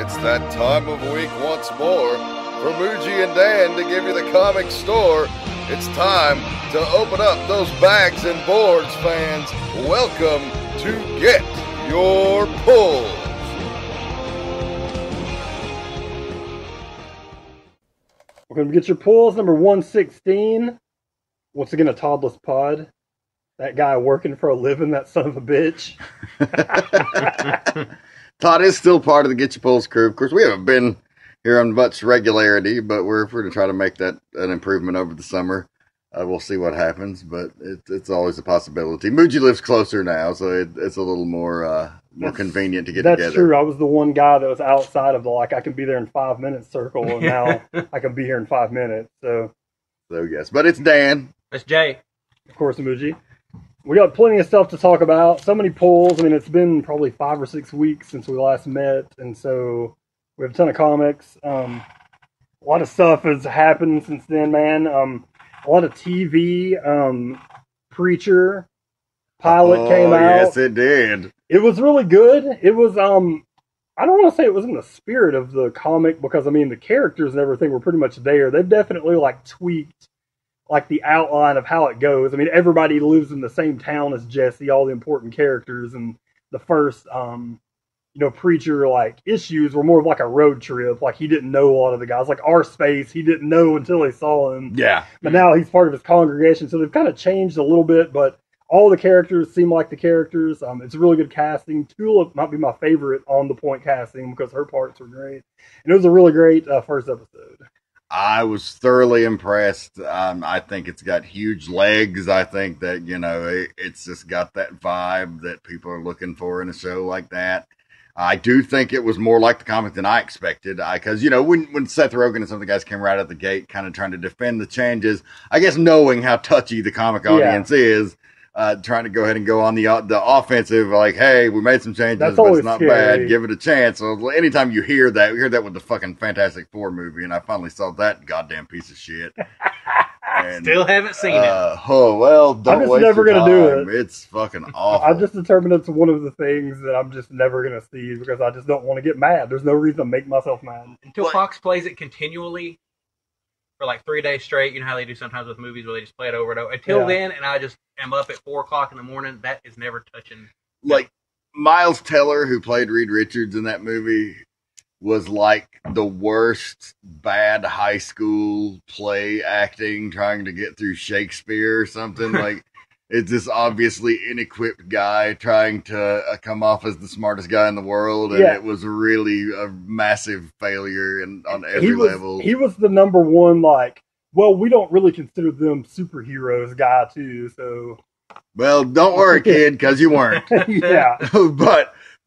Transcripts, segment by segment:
It's that time of week once more for Muji and Dan to give you the comic store. It's time to open up those bags and boards, fans. Welcome to Get Your Pulls. We're going to get your pulls, number 116. Once again, a Toddless Pod. That guy working for a living, that son of a bitch. Todd is still part of the Getchyapulls crew. Of course, we haven't been here on much regularity, but we're going to try to make that an improvement over the summer. We'll see what happens, but it's always a possibility. Muji lives closer now, so it's a little more convenient to get together. That's true. I was the one guy that was outside of the, I can be there in 5 minutes circle, and now I can be here in 5 minutes. So yes, but it's Dan. It's Jay. Of course, Muji. We got plenty of stuff to talk about. So many polls. I mean, it's been probably 5 or 6 weeks since we last met, and so we have a ton of comics. A lot of stuff has happened since then, man. A lot of TV. Preacher pilot came out. Yes, it did. It was really good. It was. I don't want to say it was in the spirit of the comic because I mean the characters and everything were pretty much there. They've definitely tweaked the outline of how it goes. I mean, everybody lives in the same town as Jesse, all the important characters, and the first, Preacher, issues were more of a road trip. He didn't know a lot of the guys. Our Space, he didn't know until he saw him. Yeah. But now he's part of his congregation, so they've kind of changed a little bit, but all the characters seem like the characters. It's really good casting. Tulip might be my favorite on the point casting because her parts were great. And it was a really great first episode. I was thoroughly impressed. I think it's got huge legs. I think that, it's just got that vibe that people are looking for in a show like that. I do think it was more like the comic than I expected. Because, when Seth Rogen and some of the guys came right out the gate kind of trying to defend the changes, I guess knowing how touchy the comic audience is, trying to go ahead and go on the offensive, hey, we made some changes, but it's not bad. Give it a chance. So anytime you hear that, we heard that with the fucking Fantastic Four movie, and I finally saw that goddamn piece of shit. And, still haven't seen it. Oh, well, don't waste never your gonna time. do it. It's fucking awful. I've just determined it's one of the things that I'm just never going to see because I just don't want to get mad. There's no reason to make myself mad. Until Fox plays it continually for 3 days straight. You know how they do sometimes with movies where they just play it over and over. Until then, and I just am up at 4 o'clock in the morning, that is never touching. Miles Teller, who played Reed Richards in that movie, was the worst bad high school play acting trying to get through Shakespeare or something. It's this obviously inequipped guy trying to come off as the smartest guy in the world, and it was really a massive failure on every level. He was the number one, we don't really consider them superheroes guy, too, so... Well, don't worry, kid, because you weren't. Yeah.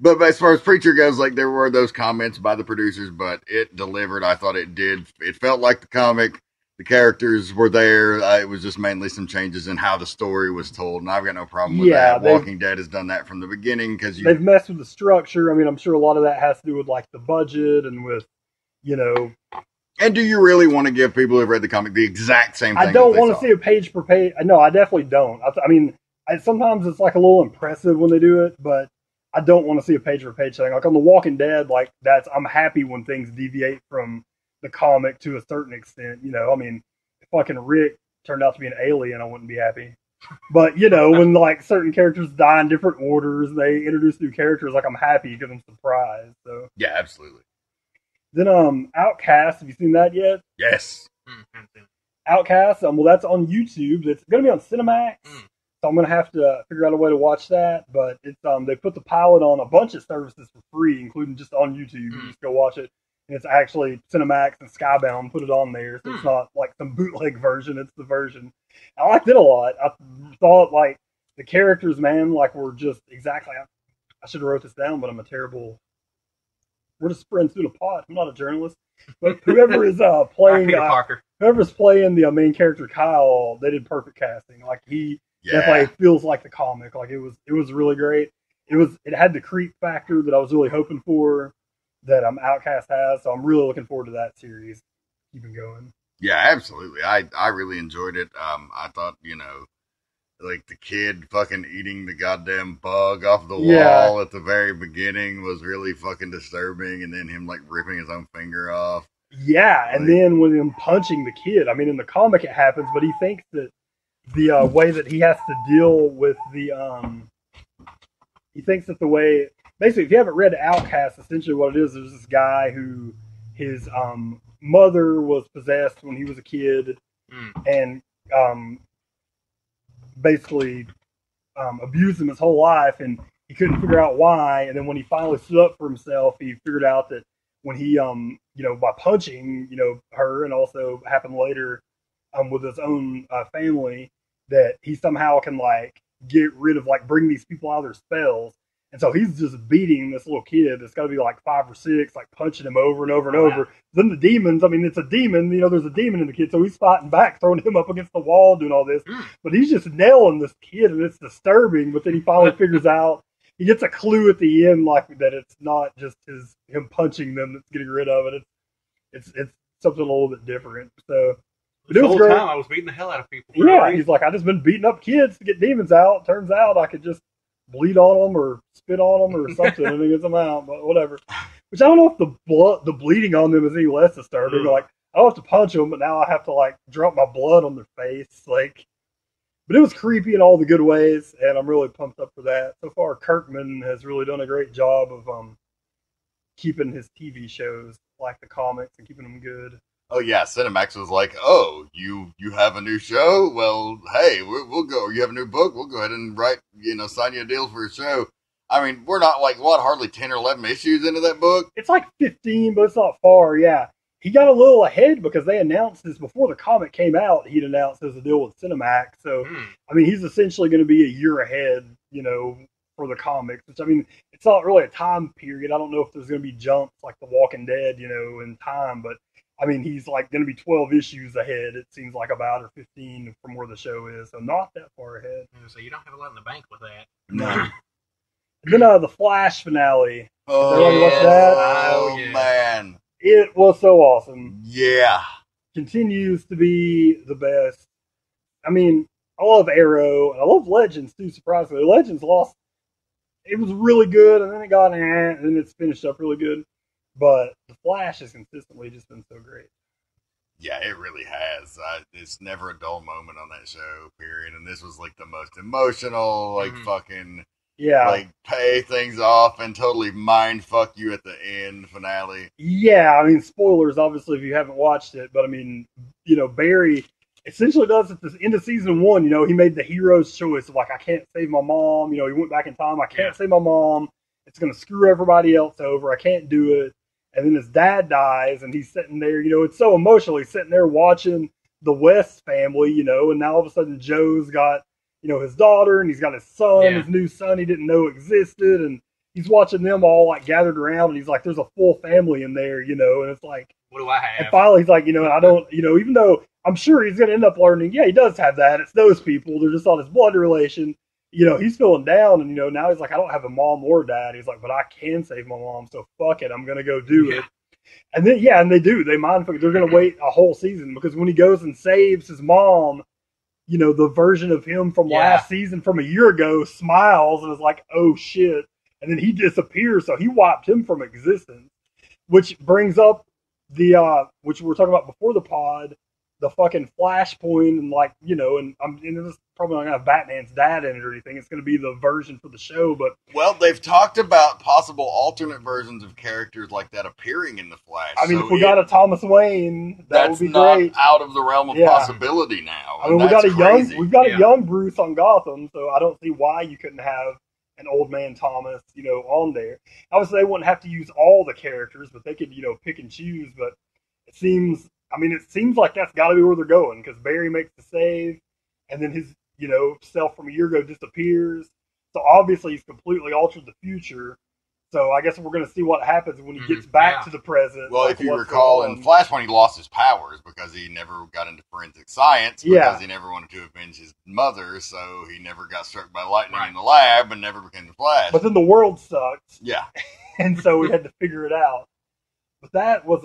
But as far as Preacher goes, there were those comments by the producers, but it delivered. I thought it did. It felt like the comic. The characters were there. It was just mainly some changes in how the story was told, and I've got no problem with that. Walking Dead has done that from the beginning because they've messed with the structure. I mean, I'm sure a lot of that has to do with the budget and with, And do you really want to give people who've read the comic the exact same thing? I don't want to see a page per page. No, I definitely don't. I mean, sometimes it's a little impressive when they do it, but I don't want to see a page per page thing. On The Walking Dead, I'm happy when things deviate from the comic to a certain extent. I mean, if fucking Rick turned out to be an alien, I wouldn't be happy. But, when certain characters die in different orders, they introduce new characters, I'm happy because I'm surprised. So yeah, absolutely. Then Outcast, have you seen that yet? Yes. Outcast, that's on YouTube. It's going to be on Cinemax. So I'm going to have to figure out a way to watch that. But it's they put the pilot on a bunch of services for free, including just on YouTube. You can just go watch it. And it's actually Cinemax and Skybound put it on there. So it's not some bootleg version. It's the version. I liked it a lot. I thought the characters, man, were just exactly. I should have wrote this down, but I'm a terrible. We're just spreading through the pot. I'm not a journalist. But whoever is playing whoever's playing the main character Kyle, they did perfect casting. He definitely feels like the comic. It was really great. It had the creep factor that I was really hoping for that Outcast has. So I'm really looking forward to that series keeping going. Yeah, absolutely. I really enjoyed it. I thought, like the kid fucking eating the goddamn bug off the wall at the very beginning was really fucking disturbing, and then him like ripping his own finger off. Yeah, and then when him punching the kid, I mean, in the comic it happens, but he thinks that the way that he has to deal with he thinks that the way, basically, if you haven't read Outcast, essentially what it is, there's this guy who, his mother was possessed when he was a kid, and basically abused him his whole life, and he couldn't figure out why, and then when he finally stood up for himself, he figured out that when he, by punching, her, and also happened later with his own family, that he somehow can, like, get rid of, like, bring these people out of their spells. And so he's just beating this little kid that's got to be like 5 or 6, like punching him over and over and over. Then the demons, I mean, it's a demon, there's a demon in the kid, so he's fighting back, throwing him up against the wall, doing all this. But he's just nailing this kid, and it's disturbing. But then he finally figures out, he gets a clue at the end, like, that it's not just him punching them that's getting rid of it. It's something a little bit different. So, but the whole time I was beating the hell out of people. Yeah, he's like, I just been beating up kids to get demons out. Turns out I could just bleed on them or spit on them or something and it gets them out, but whatever. Which I don't know if the bleeding on them is any less disturbing. Like, I don't have to punch them, but now I have to, like, drop my blood on their face. Like, but it was creepy in all the good ways, and I'm really pumped up for that. So far, Kirkman has really done a great job of keeping his TV shows like the comics and keeping them good. Oh yeah, Cinemax was like, "Oh, you have a new show? Well, hey, we'll go. You have a new book? We'll go ahead and write, sign you a deal for a show." I mean, we're not like hardly 10 or 11 issues into that book. It's like 15, but it's not far. Yeah, he got a little ahead because they announced this before the comic came out. He'd announced there's a deal with Cinemax, so I mean, he's essentially going to be a year ahead, for the comics. Which, I mean, it's not really a time period. I don't know if there's going to be jumps like The Walking Dead, in time, but I mean, he's like going to be 12 issues ahead, it seems like, about, or 15 from where the show is, so not that far ahead. So you don't have a lot in the bank with that. No. And then the Flash finale. Oh, watch that? Oh, man. It was so awesome. Yeah. Continues to be the best. I mean, I love Arrow, and I love Legends, too, surprisingly. Legends lost. It was really good, and then it got and then it's finished up really good. But the Flash has consistently just been so great. Yeah, it really has. It's never a dull moment on that show, period. And this was like the most emotional, like fucking, like pay things off and totally mind fuck you at the end finale. Yeah, I mean, spoilers, obviously, if you haven't watched it. But I mean, Barry essentially does at the end of season 1. He made the hero's choice of, like, I can't save my mom. He went back in time. I can't save my mom. It's going to screw everybody else over. I can't do it. And then his dad dies, and he's sitting there, it's so emotional. He's sitting there watching the West family, and now all of a sudden Joe's got, his daughter, and he's got his son, his new son he didn't know existed, and he's watching them all, like, gathered around, and he's like, there's a full family in there, and it's like, what do I have? And finally he's like, I don't, even though I'm sure he's going to end up learning, he does have that. It's those people. They're just not his blood relation. He's feeling down, and, now he's like, I don't have a mom or dad. He's like, but I can save my mom, so fuck it, I'm going to go do it. And then, and they do. They mind fuck. They're going to wait a whole season, because when he goes and saves his mom, the version of him from last season, from a year ago, smiles and is like, oh shit. And then he disappears, so he wiped him from existence. Which brings up which we were talking about before the pod, the fucking Flashpoint, and like, and this is probably not going to have Batman's dad in it or anything. It's going to be the version for the show, but... Well, they've talked about possible alternate versions of characters like that appearing in the Flash. I mean, if we got a Thomas Wayne, that would be great. That's not out of the realm of possibility now. I mean, we've got a young Bruce on Gotham, so I don't see why you couldn't have an old man Thomas, on there. Obviously, they wouldn't have to use all the characters, but they could, pick and choose, but it seems like that's got to be where they're going, because Barry makes the save, and then his, self from a year ago disappears. So obviously he's completely altered the future. So I guess we're going to see what happens when he gets back to the present. Well, if you recall, in Flashpoint, he lost his powers because he never got into forensic science, because he never wanted to avenge his mother, so he never got struck by lightning in the lab and never became the Flash. But then the world sucked. Yeah. And so we had to figure it out. But that was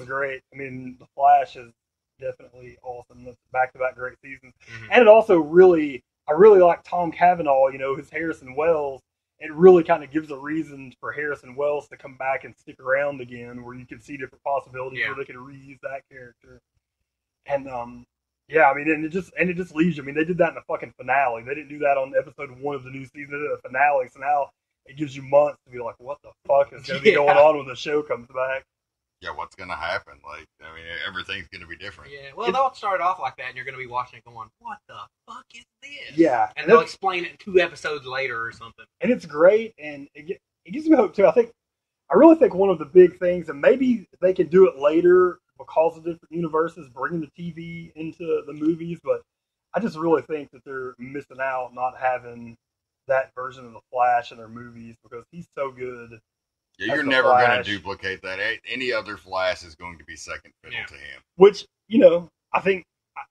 great. I mean, the Flash is definitely awesome. That's back-to-back great seasons. And it also really I really like Tom Cavanaugh, his Harrison Wells. It really kind of gives a reason for Harrison Wells to come back and stick around again, where you can see different possibilities where they could reuse that character. And yeah, I mean, and it just leaves you. I mean, they did that in the fucking finale. They didn't do that on episode 1 of the new season. They did the finale, so now it gives you months to be like, what the fuck is going to be going on when the show comes back? Yeah, what's going to happen? Like, I mean, everything's going to be different. Yeah, well, they'll start off like that, and you're going to be watching it going, what the fuck is this? Yeah. And they'll explain it 2 episodes later or something. And it's great, and it gives me hope, too. I really think one of the big things, and maybe they can do it later because of different universes, bringing the TV into the movies, but I just really think that they're missing out not having that version of the Flash in their movies, because he's so good. Yeah, you're never going to duplicate that. Any other Flash is going to be second fiddle to him. Which,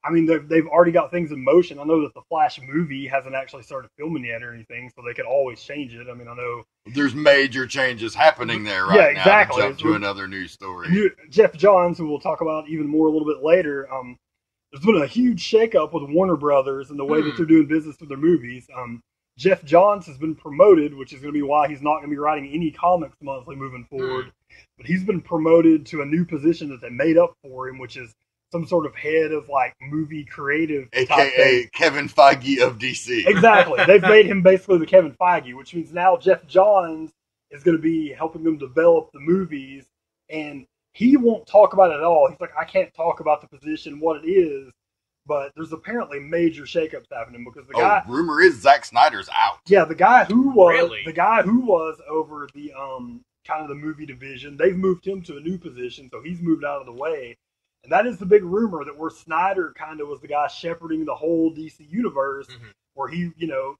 I mean, they've already got things in motion. I know that the Flash movie hasn't actually started filming yet or anything, so they could always change it. I mean, I know there's major changes happening there right now. Exactly. Jump to another news story. Jeff Johns, who we'll talk about even more a little bit later, there's been a huge shakeup with Warner Brothers and the way that they're doing business with their movies. Jeff Johns has been promoted, which is going to be why he's not going to be writing any comics monthly moving forward. But he's been promoted to a new position that they made up for him, which is some sort of head of like movie creative, aka Kevin Feige of DC. Exactly. They've made him basically the Kevin Feige, which means now Jeff Johns is going to be helping them develop the movies, and he won't talk about it at all. He's like, I can't talk about the position, what it is. But there's apparently major shakeups happening because the guy. Rumor is Zack Snyder's out. Yeah, the guy who was over the kind of the movie division, they've moved him to a new position, so he's moved out of the way. And that is the big rumor, that where Snyder kind of was the guy shepherding the whole DC universe, where he,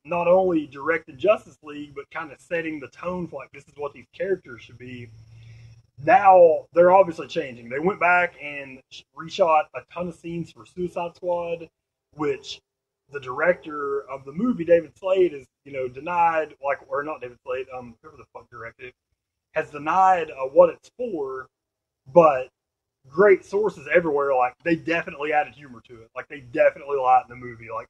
not only directed Justice League, but kind of setting the tone for like, this is what these characters should be. Now, they're obviously changing. They went back and reshot a ton of scenes for Suicide Squad, which the director of the movie, David Slade, is, denied, or not David Slade, whoever the fuck directed it, has denied what it's for, but great sources everywhere, like, they definitely added humor to it. Like, they definitely lightened the movie. Like,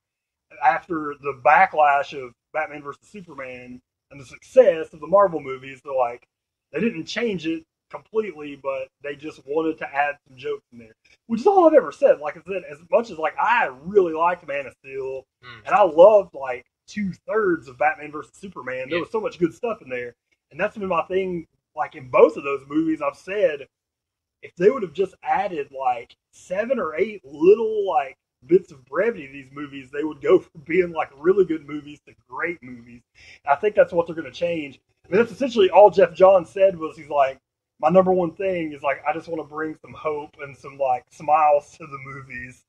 after the backlash of Batman vs. Superman and the success of the Marvel movies, they're like, they didn't change it completely, but they just wanted to add some jokes in there, which is all I've ever said. Like I said, as much as like I really liked Man of Steel, and I loved like 2/3 of Batman vs. Superman, there was so much good stuff in there, and that's been my thing. Like in both of those movies, I've said if they would have just added like 7 or 8 little like bits of brevity to these movies, they would go from being like really good movies to great movies. And I think that's what they're going to change. I mean, that's essentially all Jeff Johns said was, he's like, my number one thing is like, I just want to bring some hope and some like smiles to the movies.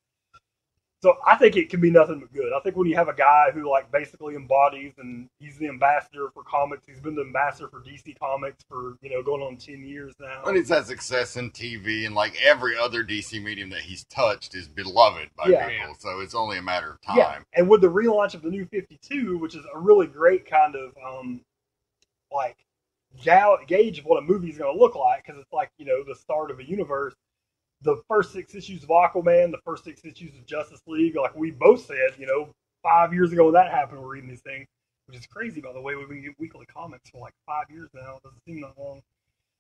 So I think it can be nothing but good. I think when you have a guy who like basically embodies, and he's the ambassador for comics, he's been the ambassador for DC Comics for, going on 10 years now. And he's had success in TV, and like every other DC medium that he's touched is beloved by people. So it's only a matter of time. Yeah. And with the relaunch of the New 52, which is a really great kind of like gauge of what a movie is going to look like, because it's like, the start of a universe. The first 6 issues of Aquaman, the first 6 issues of Justice League, like we both said, 5 years ago when that happened, we're reading these things, which is crazy, by the way. We've been getting weekly comics for like 5 years now. It doesn't seem that long.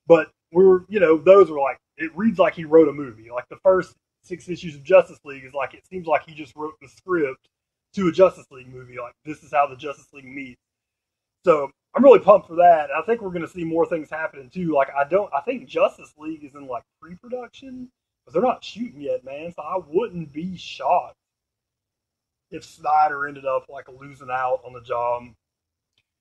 But those were like, it reads like he wrote a movie. Like the first 6 issues of Justice League is like, it seems like he just wrote the script to a Justice League movie. Like, this is how the Justice League meets. So I'm really pumped for that. I think we're going to see more things happening too. Like, I think Justice League is in like pre-production, but they're not shooting yet, man. So I wouldn't be shocked if Snyder ended up like losing out on the job.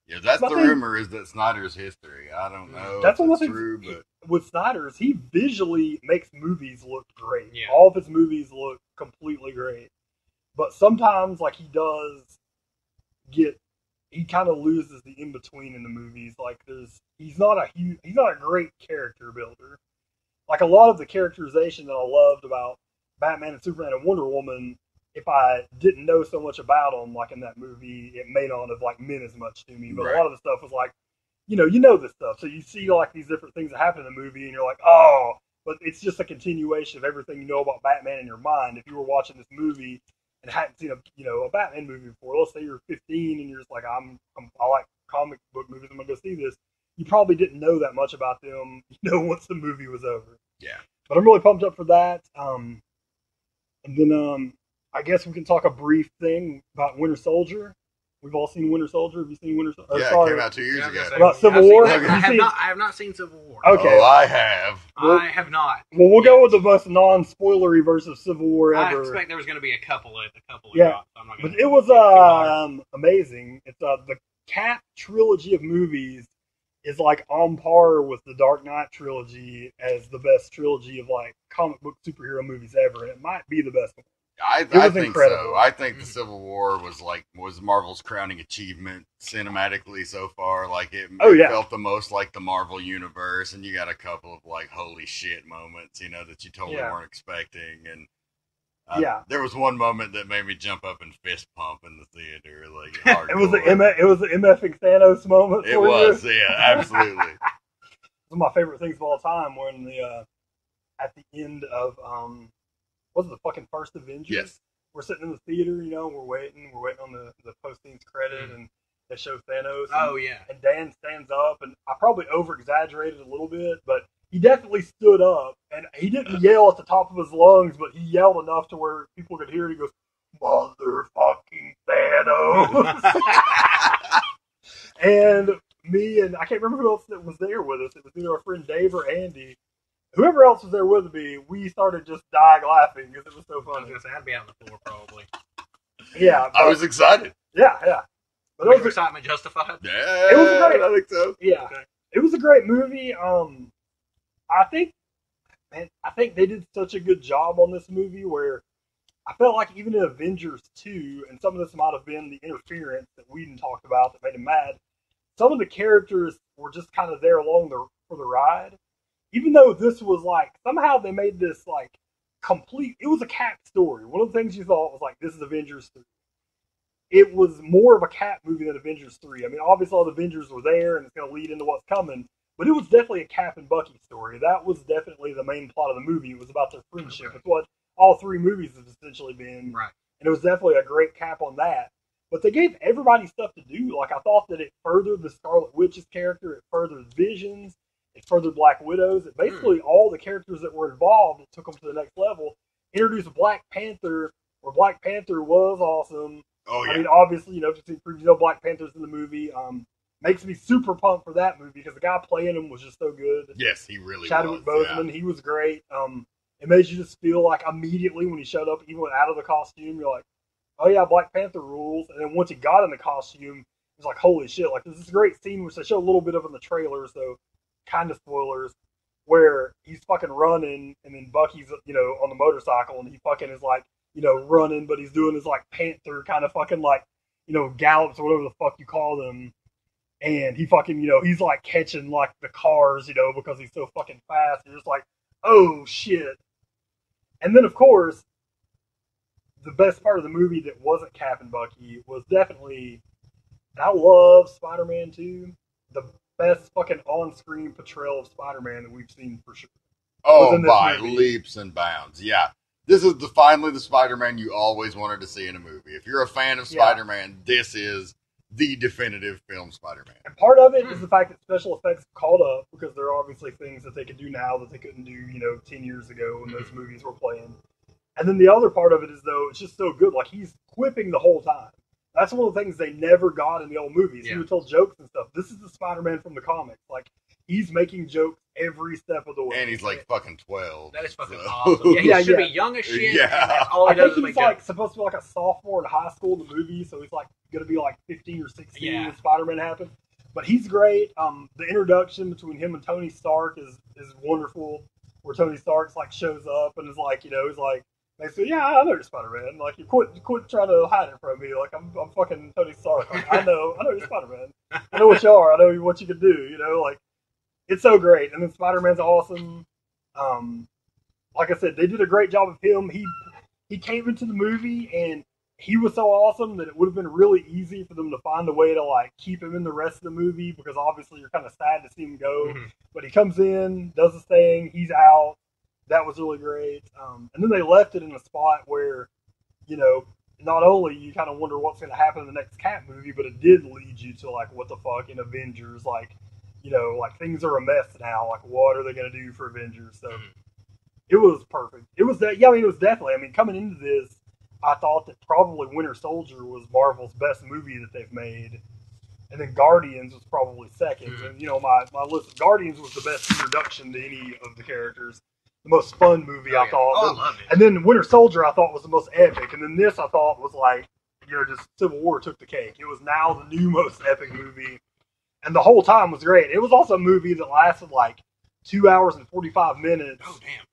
Yeah, that's the rumor, is that Snyder's history. I don't know that's if it's true, but with Snyder's, he visually makes movies look great. Yeah. All of his movies look completely great. But sometimes, like, he kind of loses the in-between in the movies. Like, he's not a great character builder. Like, a lot of the characterization that I loved about Batman and Superman and Wonder Woman, if I didn't know so much about them, like in that movie, it may not have like meant as much to me. But a lot of the stuff was like, you know this stuff. So you see like these different things that happen in the movie, and you're like, oh, but it's just a continuation of everything you know about Batman in your mind. If you were watching this movie and hadn't seen a Batman movie before, let's say you're 15 and you're just like, I like comic book movies, I'm gonna go see this. You probably didn't know that much about them, once the movie was over. Yeah. But I'm really pumped up for that. And then I guess we can talk a brief thing about Winter Soldier. We've all seen Winter Soldier. Have you seen Winter Soldier? Yeah, it came out 2 years ago. About Civil War? I have not seen Civil War. Okay. Oh, I have. I have not. Well, we'll go with the most non-spoilery version of Civil War ever. I expect there was going to be a couple of yeah, drops, so I'm not but it was amazing. It's the Cap trilogy of movies is like on par with the Dark Knight trilogy as the best trilogy of like comic book superhero movies ever, and it might be the best one. I think incredible. so. I think the Civil War was Marvel's crowning achievement cinematically so far. Like it felt the most like the Marvel universe, and you got a couple of like holy shit moments, that you totally weren't expecting. And there was one moment that made me jump up and fist pump in the theater. Like hardcore. It was the MFing Thanos moment. It was, yeah, absolutely. One of my favorite things of all time when at the end of was it the fucking first Avengers? Yes. We're sitting in the theater, we're waiting on the post-scenes credit, and they show Thanos. And Dan stands up, and I probably over-exaggerated a little bit, but he definitely stood up, and he didn't yell at the top of his lungs, but he yelled enough to where people could hear it. He goes, "Motherfucking Thanos!" And me and I can't remember who else that was there with us. It was either our friend Dave or Andy. Whoever else was there with me, we started just dying laughing because it was so funny. I was going to say, I'd be out on the floor probably. Yeah. I was excited. Yeah. But was your excitement justified? Yeah. It was great. I think so. Yeah. Okay. It was a great movie. I think they did such a good job on this movie where I felt like even in Avengers 2, and some of this might have been the interference that Whedon talked about that made him mad, some of the characters were just kind of there for the ride. Even though this was like, somehow they made this like complete, it was a Cap story. One of the things you thought was like, this is Avengers 3. It was more of a Cap movie than Avengers 3. I mean, obviously all the Avengers were there and it's going to lead into what's coming, but it was definitely a Cap and Bucky story. That was definitely the main plot of the movie. It was about their friendship. It's what all three movies have essentially been. Right. And it was definitely a great cap on that. But they gave everybody stuff to do. Like, I thought that it furthered the Scarlet Witch's character. It furthered Vision's. It furthered Black Widow's. It basically, all the characters that were involved, it took them to the next level. Introduced Black Panther, where Black Panther was awesome. Oh, yeah. I mean, obviously, Black Panther's in the movie. Makes me super pumped for that movie because the guy playing him was just so good. Yes, he really Chadwick was. Boseman, he was great. It made you just feel like immediately when he showed up, even out of the costume, you're like, oh yeah, Black Panther rules. And then once he got in the costume, it was like, holy shit. Like, there's this great scene, which they show a little bit of in the trailer, so kind of spoilers, where he's fucking running, and then Bucky's, on the motorcycle, and he fucking is like, running, but he's doing his like Panther kind of fucking like, gallops or whatever the fuck you call them. And he fucking, he's like catching like the cars, because he's so fucking fast. And you're just like, oh shit. And then, of course, the best part of the movie that wasn't Cap and Bucky was definitely, I love Spider-Man 2, the best fucking on-screen portrayal of Spider-Man that we've seen for sure. Oh, by leaps and bounds. Yeah. This is finally the Spider-Man you always wanted to see in a movie. If you're a fan of Spider-Man, this is the definitive film Spider-Man. And part of it is the fact that special effects caught up, because there are obviously things that they can do now that they couldn't do, 10 years ago when those movies were playing. And then the other part of it is, though, it's just so good. Like, he's quipping the whole time. That's one of the things they never got in the old movies. Yeah. He would tell jokes and stuff. This is the Spider-Man from the comics. Like, he's making jokes every step of the way. And he's like fucking 12. That is fucking awesome. Yeah, he should be young as shit. Yeah. All he does is he's like supposed to be like a sophomore in high school in the movie, so he's like going to be like 15 or 16 when Spider-Man happened. But he's great. The introduction between him and Tony Stark is wonderful, where Tony Stark's like shows up and is like, he's like, they say, yeah, I know you're Spider-Man. Like, you quit trying to hide it from me. Like, I'm fucking Tony Stark. Like, I know you're Spider-Man. I know what you are. I know what you can do. Like, it's so great. And then Spider-Man's awesome. Like I said, they did a great job of him. He came into the movie and he was so awesome that it would have been really easy for them to find a way to like keep him in the rest of the movie, because obviously you're kind of sad to see him go. Mm-hmm. But he comes in, does his thing, he's out. That was really great. And then they left it in a spot where, not only you kind of wonder what's going to happen in the next Cap movie, but it did lead you to like, what the fuck in Avengers? Like, you know, like things are a mess now. Like, what are they going to do for Avengers? So it was perfect. It was that. Yeah, I mean, it was definitely. I mean, coming into this, I thought that probably Winter Soldier was Marvel's best movie that they've made, and then Guardians was probably second. And you know, my list, Guardians was the best introduction to any of the characters. The most fun movie, I thought. Oh, I loved it. And then Winter Soldier, I thought, was the most epic. And then this, I thought, was like, you know, just Civil War took the cake. It was now the new most epic movie. And the whole time was great. It was also a movie that lasted like 2 hours and 45 minutes. Oh, damn.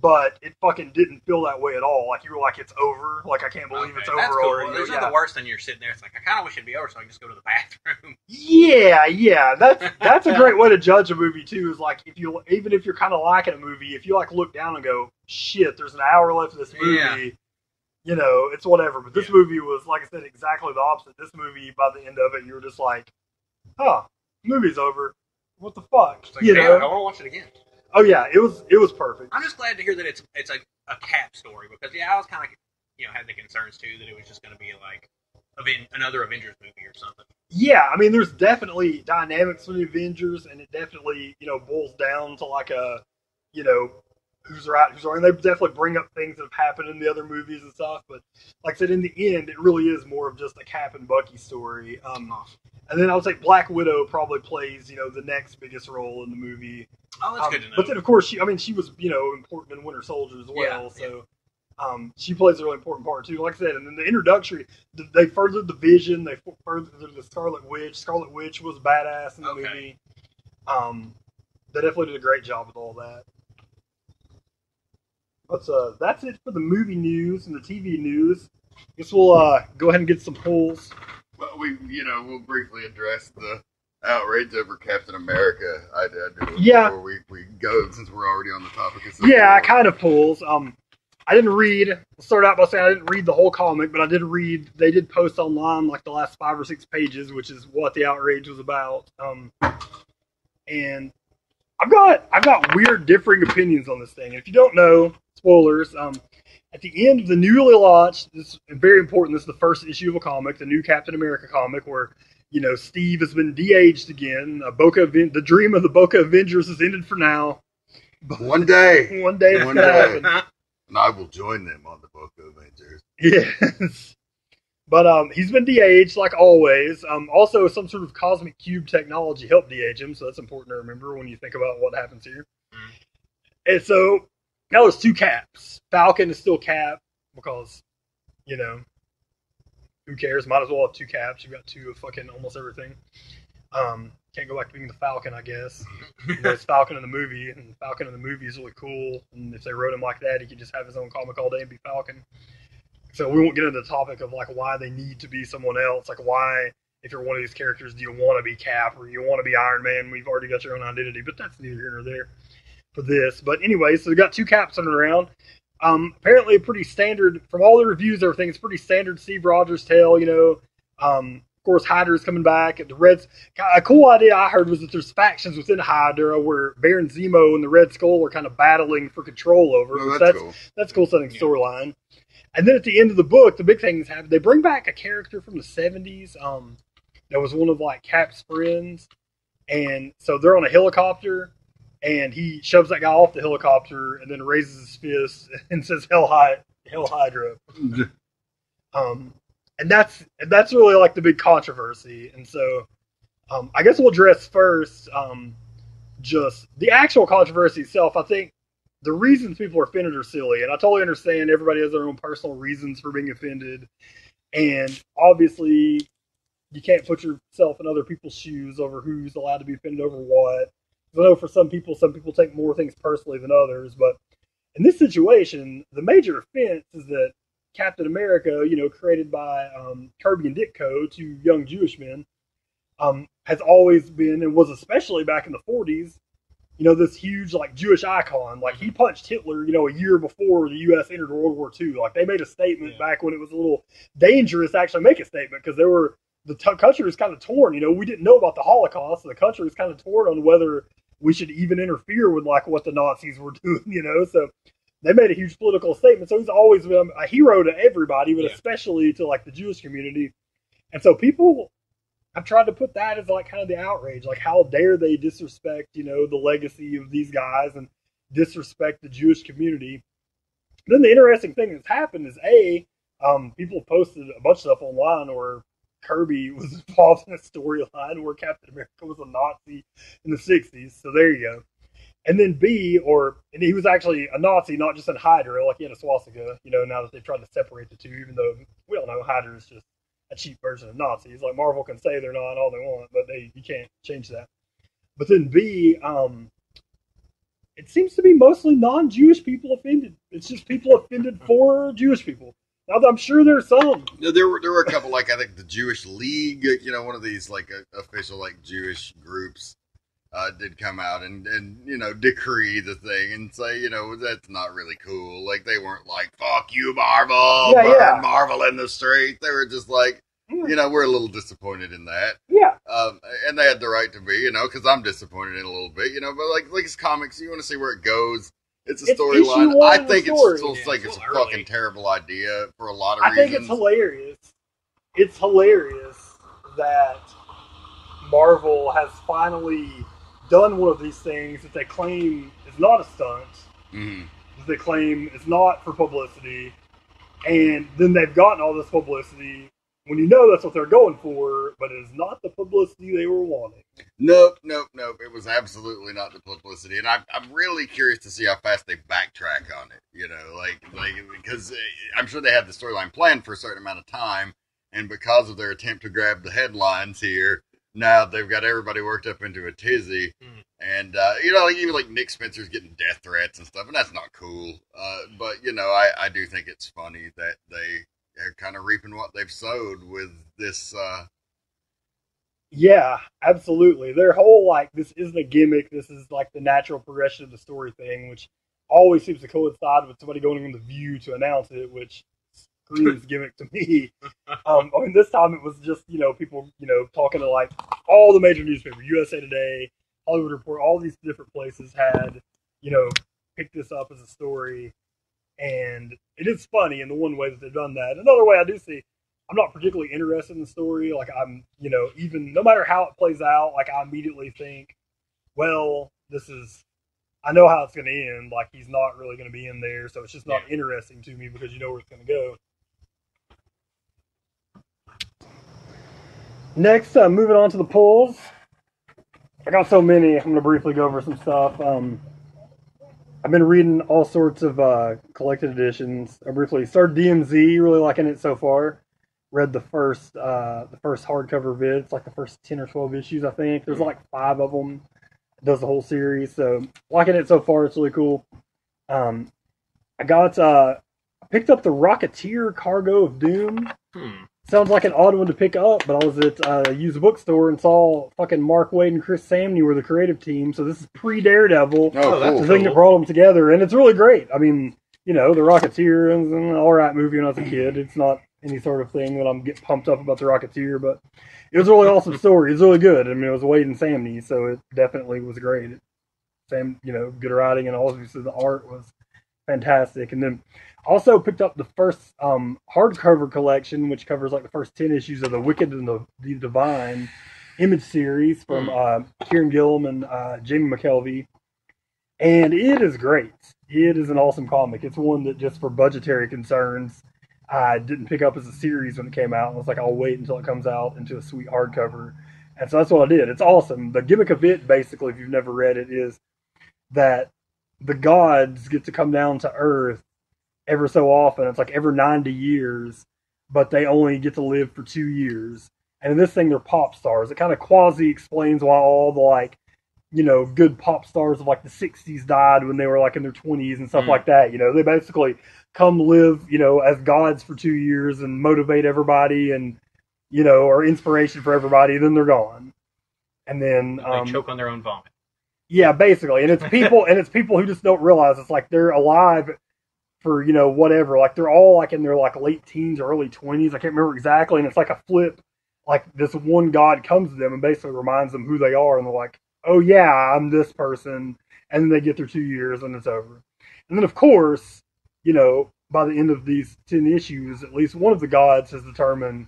But it fucking didn't feel that way at all. Like, you were like, it's over. Like, I can't believe it's over. That's cool. Already. There's nothing worse than you're sitting there. It's like, I kind of wish it'd be over so I can just go to the bathroom. Yeah. That's a great way to judge a movie, too, is like, even if you're kind of liking a movie, if you like look down and go, shit, there's an hour left of this movie, you know, it's whatever. But this movie was, like I said, exactly the opposite. This movie, by the end of it, you were just like, huh, movie's over. What the fuck? Like, damn, I want to watch it again. Oh yeah, it was perfect. I'm just glad to hear that it's a Cap story, because I was kind of, you know, had the concerns too that it was just going to be like another Avengers movie or something. Yeah, I mean, there's definitely dynamics from the Avengers, and it definitely, you know, boils down to like a, you know, who's right, who's wrong. And they definitely bring up things that have happened in the other movies and stuff, but like I said, in the end, it really is more of just a Cap and Bucky story. And then I would say Black Widow probably plays, you know, the next biggest role in the movie. Oh, that's good to know. But then, of course, she was, you know, important in Winter Soldier as well. She plays a really important part too. Like I said, and then the introductory, they furthered the Vision. They furthered the Scarlet Witch. Scarlet Witch was badass in the movie. They definitely did a great job with all that. But that's it for the movie news and the TV news. Guess we'll go ahead and get some polls. Well, we'll briefly address the outrage over Captain America. I before we go, since we're already on the topic of Civil War. Kind of polls. I didn't read. I'll start out by saying I didn't read the whole comic, but I did read. They did post online like the last 5 or 6 pages, which is what the outrage was about. And I've got weird, differing opinions on this thing. And if you don't know, spoilers. At the end of the newly launched, this is very important. This is the first issue of a comic, the new Captain America comic, where, you know, Steve has been de-aged again. The dream of the Boca Avengers has ended for now. One day it's going to happen. And I will join them on the Boca Avengers. Yes. But he's been de-aged, like always. Also, some sort of cosmic cube technology helped de-age him, so that's important to remember when you think about what happens here. And so, now there's 2 Caps. Falcon is still Cap, because, you know, who cares? Might as well have 2 Caps. You've got 2 of fucking almost everything. Can't go back to being the Falcon, I guess. It's Falcon in the movie, and Falcon in the movie is really cool. And if they wrote him like that, he could just have his own comic all day and be Falcon. So we won't get into the topic of like why they need to be someone else. Like why, if you're one of these characters, do you want to be Cap or you want to be Iron Man? We've already got your own identity, but that's neither here nor there for this. But anyway, so we got 2 Caps running around. Apparently pretty standard, from all the reviews and everything, it's pretty standard Steve Rogers tale, you know. Of course, Hydra's coming back. The Reds. A cool idea I heard was that there's factions within Hydra where Baron Zemo and the Red Skull are kind of battling for control over. Oh, that's cool. That's a cool setting storyline. And then at the end of the book, the big things happen. They bring back a character from the 70s that was one of like Cap's friends. And so they're on a helicopter, and he shoves that guy off the helicopter and then raises his fist and says, Hell Hydra. And that's really like the big controversy. And so I guess we'll address first just the actual controversy itself. I think the reasons people are offended are silly, and I totally understand everybody has their own personal reasons for being offended. And obviously, you can't put yourself in other people's shoes over who's allowed to be offended over what. I know for some people take more things personally than others, but in this situation, the major offense is that Captain America, you know, created by Kirby and Ditko, 2 young Jewish men, has always been, and was especially back in the 40s, you know, this huge, like, Jewish icon. Like, he punched Hitler, you know, a year before the U.S. entered World War II. Like, they made a statement back when it was a little dangerous to actually make a statement, because the country was kind of torn. You know, we didn't know about the Holocaust, so the country was kind of torn on whether we should even interfere with, like, what the Nazis were doing, you know. So they made a huge political statement. So he's always been a hero to everybody, but especially to like the Jewish community. And so people have tried to put that as like kind of the outrage, like how dare they disrespect, you know, the legacy of these guys and disrespect the Jewish community. Then the interesting thing that's happened is people posted a bunch of stuff online where Kirby was involved in a storyline where Captain America was a Nazi in the 60s. So there you go. And then and he was actually a Nazi, not just in Hydra, like he had a swastika, you know, now that they've tried to separate the two, even though we all know Hydra is just a cheap version of Nazis. Like Marvel can say they're not all they want, but you can't change that. But then it seems to be mostly non-Jewish people offended. It's just people offended for Jewish people. Now, I'm sure there's some. There were a couple, like I think the Jewish League, you know, one of these like official like Jewish groups did come out and you know decree the thing and say, you know, that's not really cool. Like they weren't like fuck you Marvel, burn Marvel in the street. They were just like, you know, we're a little disappointed in that. Yeah. And they had the right to be, you know, because I'm disappointed in a little bit, you know. But like it's comics, you want to see where it goes. It's a storyline. I think it's a fucking terrible idea for a lot of reasons. I think it's hilarious. It's hilarious that Marvel has finally done one of these things that they claim is not a stunt. That they claim is not for publicity. And then they've gotten all this publicity when you know that's what they're going for, but it is not the publicity they were wanting. Nope. It was absolutely not the publicity, and I'm really curious to see how fast they backtrack on it. You know, like because I'm sure they had the storyline planned for a certain amount of time, and because of their attempt to grab the headlines here, now they've got everybody worked up into a tizzy, and you know, like, even like Nick Spencer's getting death threats and stuff, and that's not cool. But you know, I do think it's funny that they're kind of reaping what they've sowed with this. Yeah, absolutely. Their whole, like, this isn't a gimmick, this is like the natural progression of the story thing, which always seems to coincide with somebody going on The View to announce it, which screams gimmick to me. I mean, this time it was just, you know, people, you know, talking to like all the major newspapers, USA Today, Hollywood Report, all these different places had, you know, picked this up as a story. And it is funny in the one way that they've done that. Another way I do see, I'm not particularly interested in the story. Like I'm, you know, even no matter how it plays out, like I immediately think, well, I know how it's going to end. Like he's not really going to be in there. So it's just not interesting to me because you know where it's going to go. Next, moving on to the pulls. I got so many. I'm going to briefly go over some stuff. I've been reading all sorts of collected editions. I briefly started DMZ, really liking it so far. Read the first hardcover vid. It's like the first 10 or 12 issues, I think. There's like 5 of them. It does the whole series, so liking it so far. It's really cool. I picked up the Rocketeer Cargo of Doom. Sounds like an odd one to pick up, but I was at a used bookstore and saw fucking Mark Waid and Chris Samney were the creative team, so this is pre-Daredevil. That's the thing that brought them together, and it's really great. I mean, you know, the Rocketeer is an alright movie when I was a kid. It's not any sort of thing that I'm getting pumped up about the Rocketeer, but it was a really awesome story. It was really good. I mean, it was Waid and Samney, so it definitely was great. Same, you know, good writing, and obviously the art was fantastic. And then also picked up the first hardcover collection, which covers like the first 10 issues of the Wicked and the Divine Image series from Kieran Gillen and Jamie McKelvey. And it is great. It is an awesome comic. It's one that just for budgetary concerns, I didn't pick up as a series when it came out. I was like, I'll wait until it comes out into a sweet hardcover. And so that's what I did. It's awesome. The gimmick of it, basically, if you've never read it, is that the gods get to come down to Earth ever so often. It's like every 90 years, but they only get to live for 2 years. And in this thing, they're pop stars. It kind of quasi explains why all the, like, you know, good pop stars of like the 60s died when they were like in their 20s and stuff like that. You know, they basically come live, you know, as gods for 2 years and motivate everybody and, you know, are inspiration for everybody. Then they're gone. And then they choke on their own vomit. Yeah, basically. And it's people and it's people who just don't realize it's like they're alive for, you know, whatever. Like they're all like in their like late teens or early 20s. I can't remember exactly. And it's like a flip. Like this one god comes to them and basically reminds them who they are. And they're like, oh yeah, I'm this person. And then they get their 2 years and it's over. And then, of course, by the end of these 10 issues, at least one of the gods has determined,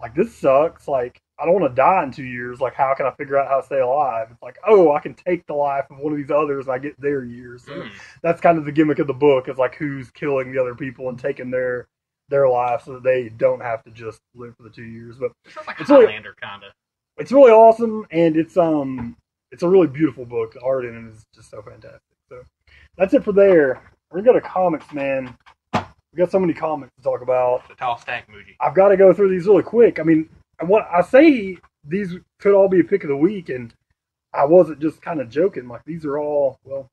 like, this sucks. Like, I don't want to die in 2 years. Like, how can I figure out how to stay alive? It's like, oh, I can take the life of one of these others and I get their years. So that's kind of the gimmick of the book, is like who's killing the other people and taking their life so that they don't have to just live for the 2 years. But it's like Highlander, kind of. It's really awesome, and it's a really beautiful book. The art in it is just so fantastic. So that's it for there. We're gonna go to comics, man. We got so many comics to talk about. The tall stack, Muji. I've got to go through these really quick. I mean, what I say, these could all be a pick of the week, and I wasn't just kind of joking. Like, these are all, well,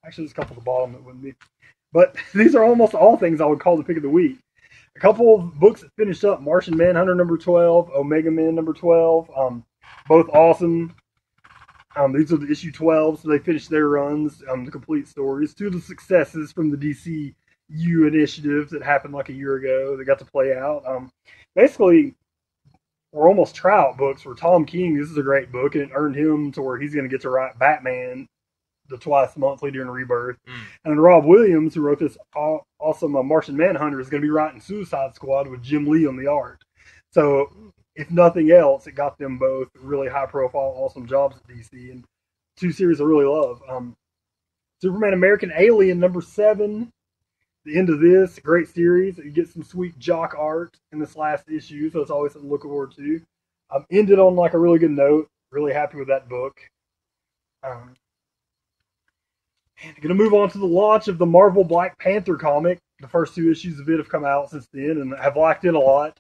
actually, there's a couple at the bottom that wouldn't be. But these are almost all things I would call the pick of the week. A couple of books that finished up: Martian Manhunter number 12, Omega Man number 12. Both awesome. These are the issue 12, so they finished their runs, the complete stories. Two of the successes from the DCYou initiative that happened like a year ago that got to play out. Basically, we're almost tryout books for Tom King. This is a great book, and it earned him to where he's going to get to write Batman the twice monthly during Rebirth. And then Rob Williams, who wrote this awesome Martian Manhunter, is going to be writing Suicide Squad with Jim Lee on the art. So, if nothing else, it got them both really high-profile, awesome jobs at DC, and two series I really love. Superman American Alien number 7. The end of this, great series. You get some sweet jock art in this last issue, so it's always something to look forward to. Ended on like a really good note. Really happy with that book. And I'm going to move on to the launch of the Marvel Black Panther comic. The first 2 issues of it have come out since then, and I've liked it a lot.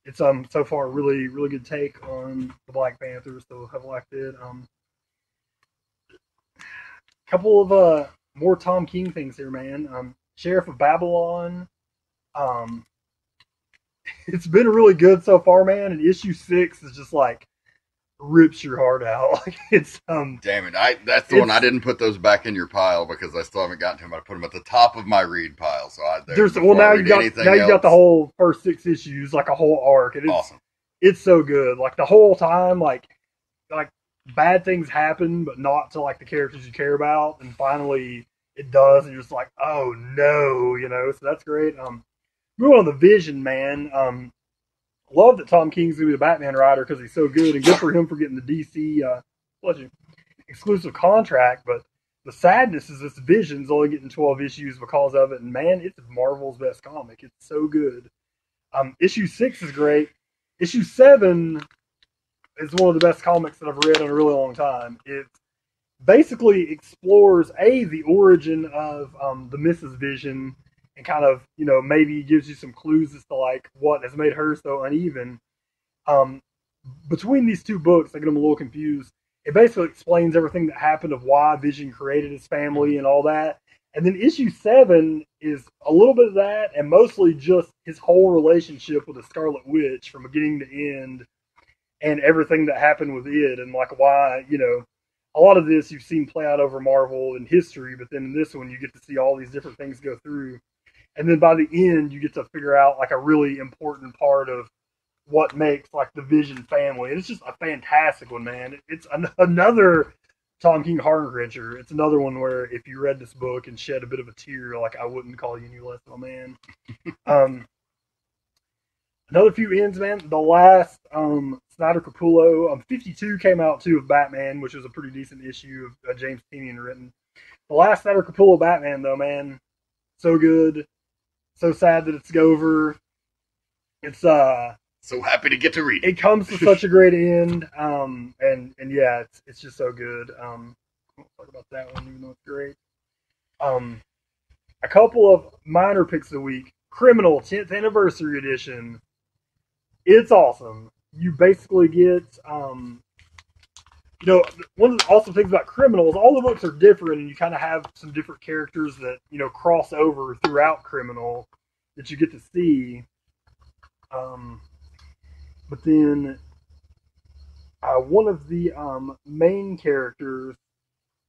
It's so far a really, really good take on the Black Panther, so I've liked it. Couple of more Tom King things here, man. Sheriff of Babylon. It's been really good so far, man. And issue 6 is just like rips your heart out. Like, it's damn it! That's the one I didn't put those back in your pile because I still haven't gotten to them. I put them at the top of my read pile. So now you got the whole first 6 issues, like a whole arc. And it's awesome. It's so good. Like the whole time, like bad things happen, but not to like the characters you care about. And finally, it does, and you're just like, oh no, So that's great. Moving on to Vision, man. Love that Tom King's gonna be the Batman writer because he's so good, and good for him for getting the DC exclusive contract. But the sadness is this Vision's only getting 12 issues because of it, and man, it's Marvel's best comic. It's so good. Issue 6 is great. Issue 7 is one of the best comics that I've read in a really long time. It basically explores the origin of the Mrs. Vision, and kind of, maybe gives you some clues as to like what has made her so uneven. Between these 2 books, I get them a little confused. It basically explains everything that happened of why Vision created his family and all that. And then issue 7 is a little bit of that, and mostly just his whole relationship with the Scarlet Witch from beginning to end, and everything that happened with it, and like why, a lot of this you've seen play out over Marvel in history, but then in this one you get to see all these different things go through. And then by the end, you get to figure out like a really important part of what makes like the Vision family. And it's just a fantastic one, man. It's another Tom King heart wrencher. It's another one where if you read this book and shed a bit of a tear, like I wouldn't call you any less of a man. Another few ends, man. The last Snyder Capullo 52 came out too of Batman, which was a pretty decent issue of James Tynion written. The last Snyder Capullo Batman, though, man, so good. So sad that it's over. It's so happy to get to read. It comes to such a great end, and yeah, it's just so good. I won't talk about that one, even though it's great. A couple of minor picks of the week. Criminal 10th Anniversary Edition. It's awesome. You basically get, one of the awesome things about Criminal is all the books are different, and you kind of have some different characters that, cross over throughout Criminal that you get to see. But then one of the main characters,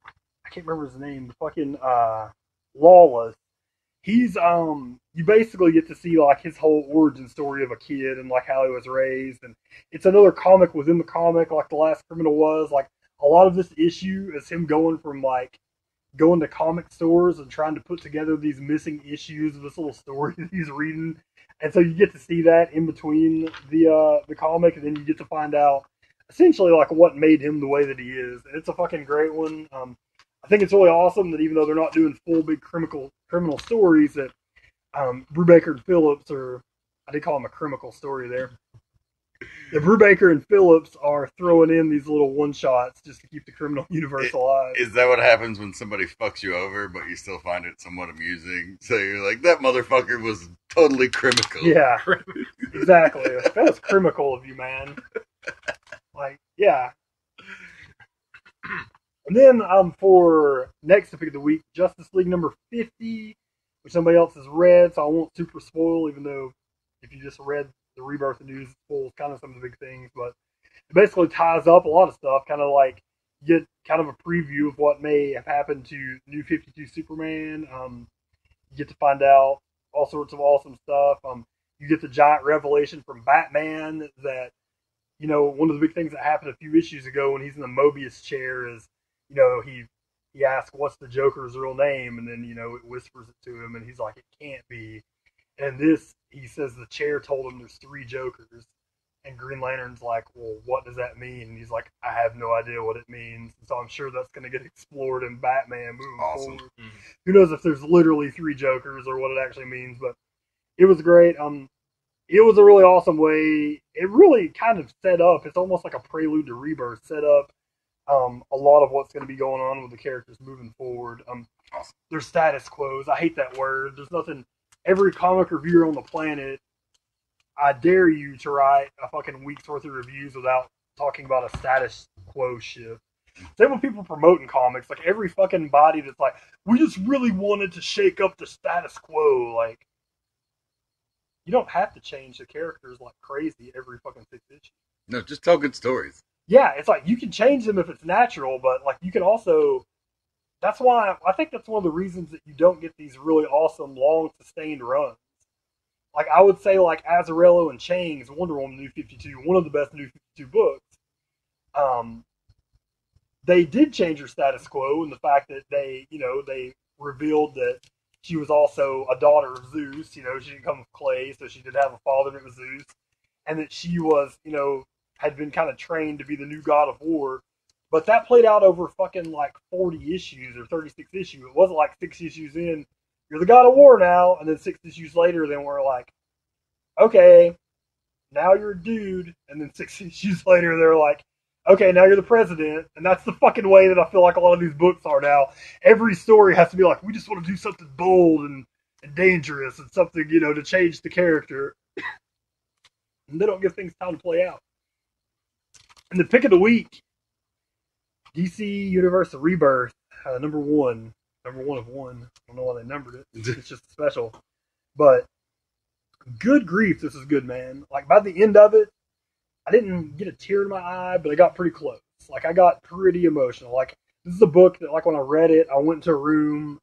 I can't remember his name, the fucking Lawless. He's you basically get to see like his whole origin story of a kid and like how he was raised, and it's another comic within the comic, like the last Criminal was. Like a lot of this issue is him going from like going to comic stores and trying to put together these missing issues of this little story that he's reading. And so you get to see that in between the comic, and then you get to find out essentially like what made him the way that he is. And it's a fucking great one. I think it's really awesome that even though they're not doing full big criminal stories, that Brubaker and Phillips are, I did call them a criminal story there. The Brubaker and Phillips are throwing in these little one-shots just to keep the criminal universe alive. Is that what happens when somebody fucks you over, but you still find it somewhat amusing? So you're like, that motherfucker was totally criminal. Yeah, exactly. That was criminal of you, man. Like, yeah. And then for next pick of the week, Justice League number 50, which somebody else has read, so I won't super spoil, even though if you just read the Rebirth news, it spoils kind of some of the big things, but it basically ties up a lot of stuff, kind of like you get kind of a preview of what may have happened to New 52 Superman. You get to find out all sorts of awesome stuff. You get the giant revelation from Batman that, you know, one of the big things that happened a few issues ago when he's in the Mobius chair is, you know, he asks, what's the Joker's real name? And then, you know, it whispers it to him, and he's like, it can't be. And this, he says the chair told him there's 3 Jokers. And Green Lantern's like, well, what does that mean? And he's like, I have no idea what it means. And so I'm sure that's going to get explored in Batman moving forward. Mm-hmm. Who knows if there's literally 3 Jokers or what it actually means. But it was great. It was a really awesome way. It really kind of set up, it's almost like a prelude to Rebirth, set up a lot of what's going to be going on with the characters moving forward. Their status quos. I hate that word. There's nothing. Every comic reviewer on the planet, I dare you to write a fucking week's worth of reviews without talking about a status quo shift. Same with people promoting comics. Like, every fucking body that's like, we just really wanted to shake up the status quo. Like, you don't have to change the characters like crazy every fucking 6 issues. No, just tell good stories. Yeah, it's like, you can change them if it's natural, but like, you can also... That's why, I think that's one of the reasons that you don't get these really awesome, long, sustained runs. Like, I would say, like, Azzarello and Chang's Wonder Woman New 52, one of the best New 52 books. They did change her status quo in the fact that they revealed that she was also a daughter of Zeus. You know, she didn't come with clay, so she did have a father, and it was Zeus. And that she was, you know, had been kind of trained to be the new god of war. But that played out over fucking like 40 issues or 36 issues. It wasn't like 6 issues in, you're the god of war now, and then 6 issues later, then we're like, okay, now you're a dude, and then 6 issues later, they're like, okay, now you're the president, and that's the fucking way that I feel like a lot of these books are now. Every story has to be like, we just want to do something bold and dangerous and something, you know, to change the character. And they don't give things time to play out. And the pick of the week, DC Universe Rebirth, number one of one. I don't know why they numbered it. It's just special. But good grief, this is good, man. Like, by the end of it, I didn't get a tear in my eye, but I got pretty close. Like, I got pretty emotional. Like, this is a book that, like, when I read it, I went into a room,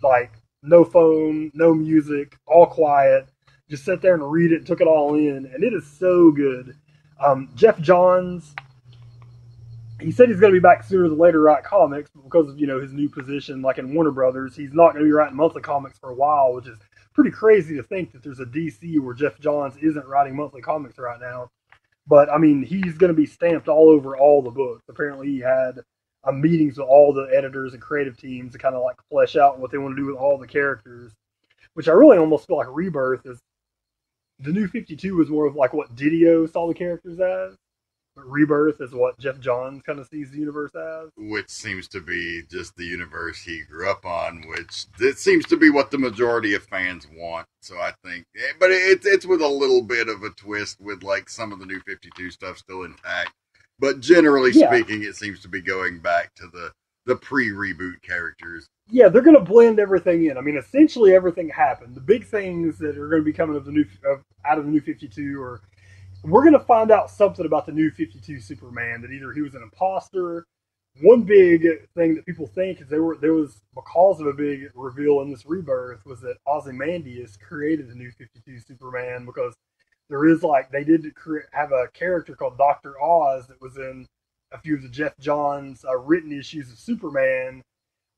like, no phone, no music, all quiet. Just sat there and read it and took it all in. And it is so good. Jeff Johns, he said he's going to be back sooner than later to write comics, but because of, you know, his new position, like in Warner Brothers, he's not going to be writing monthly comics for a while, which is pretty crazy to think that there's a DC where Jeff Johns isn't writing monthly comics right now. But, I mean, he's going to be stamped all over all the books. Apparently he had meetings with all the editors and creative teams to kind of like flesh out what they want to do with all the characters, which I really almost feel like Rebirth is, the New 52 is more of like what Didio saw the characters as. But Rebirth is what Jeff Johns kind of sees the universe as. Which seems to be just the universe he grew up on, which it seems to be what the majority of fans want. So I think, but it's with a little bit of a twist with like some of the New 52 stuff still intact. But generally speaking, it seems to be going back to the pre-reboot characters. Yeah, they're going to blend everything in. I mean, essentially everything happened. The big things that are going to be coming out of the New 52 are, we're going to find out something about the New 52 Superman, that either he was an imposter. One big thing that people think is there was, because of a big reveal in this Rebirth, was that Ozymandias created the New 52 Superman, because there is like, they did have a character called Dr. Oz that was in a few of the Jeff Johns written issues of Superman,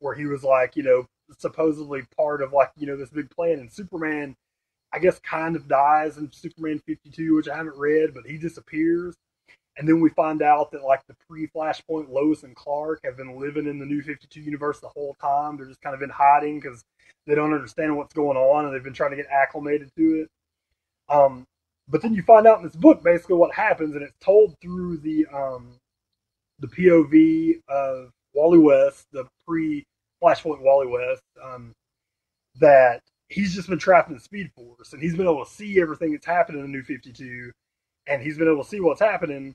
where he was like, supposedly part of like, this big plan. And Superman, I guess, kind of dies in Superman 52, which I haven't read, but he disappears. And then we find out that like the pre-Flashpoint Lois and Clark have been living in the New 52 universe the whole time. They're just kind of in hiding because they don't understand what's going on, and they've been trying to get acclimated to it. But then you find out in this book basically what happens, and it's told through the POV of Wally West, the pre-Flashpoint Wally West, that he's just been trapped in the Speed Force, and he's been able to see everything that's happening in the New 52, and he's been able to see what's happening,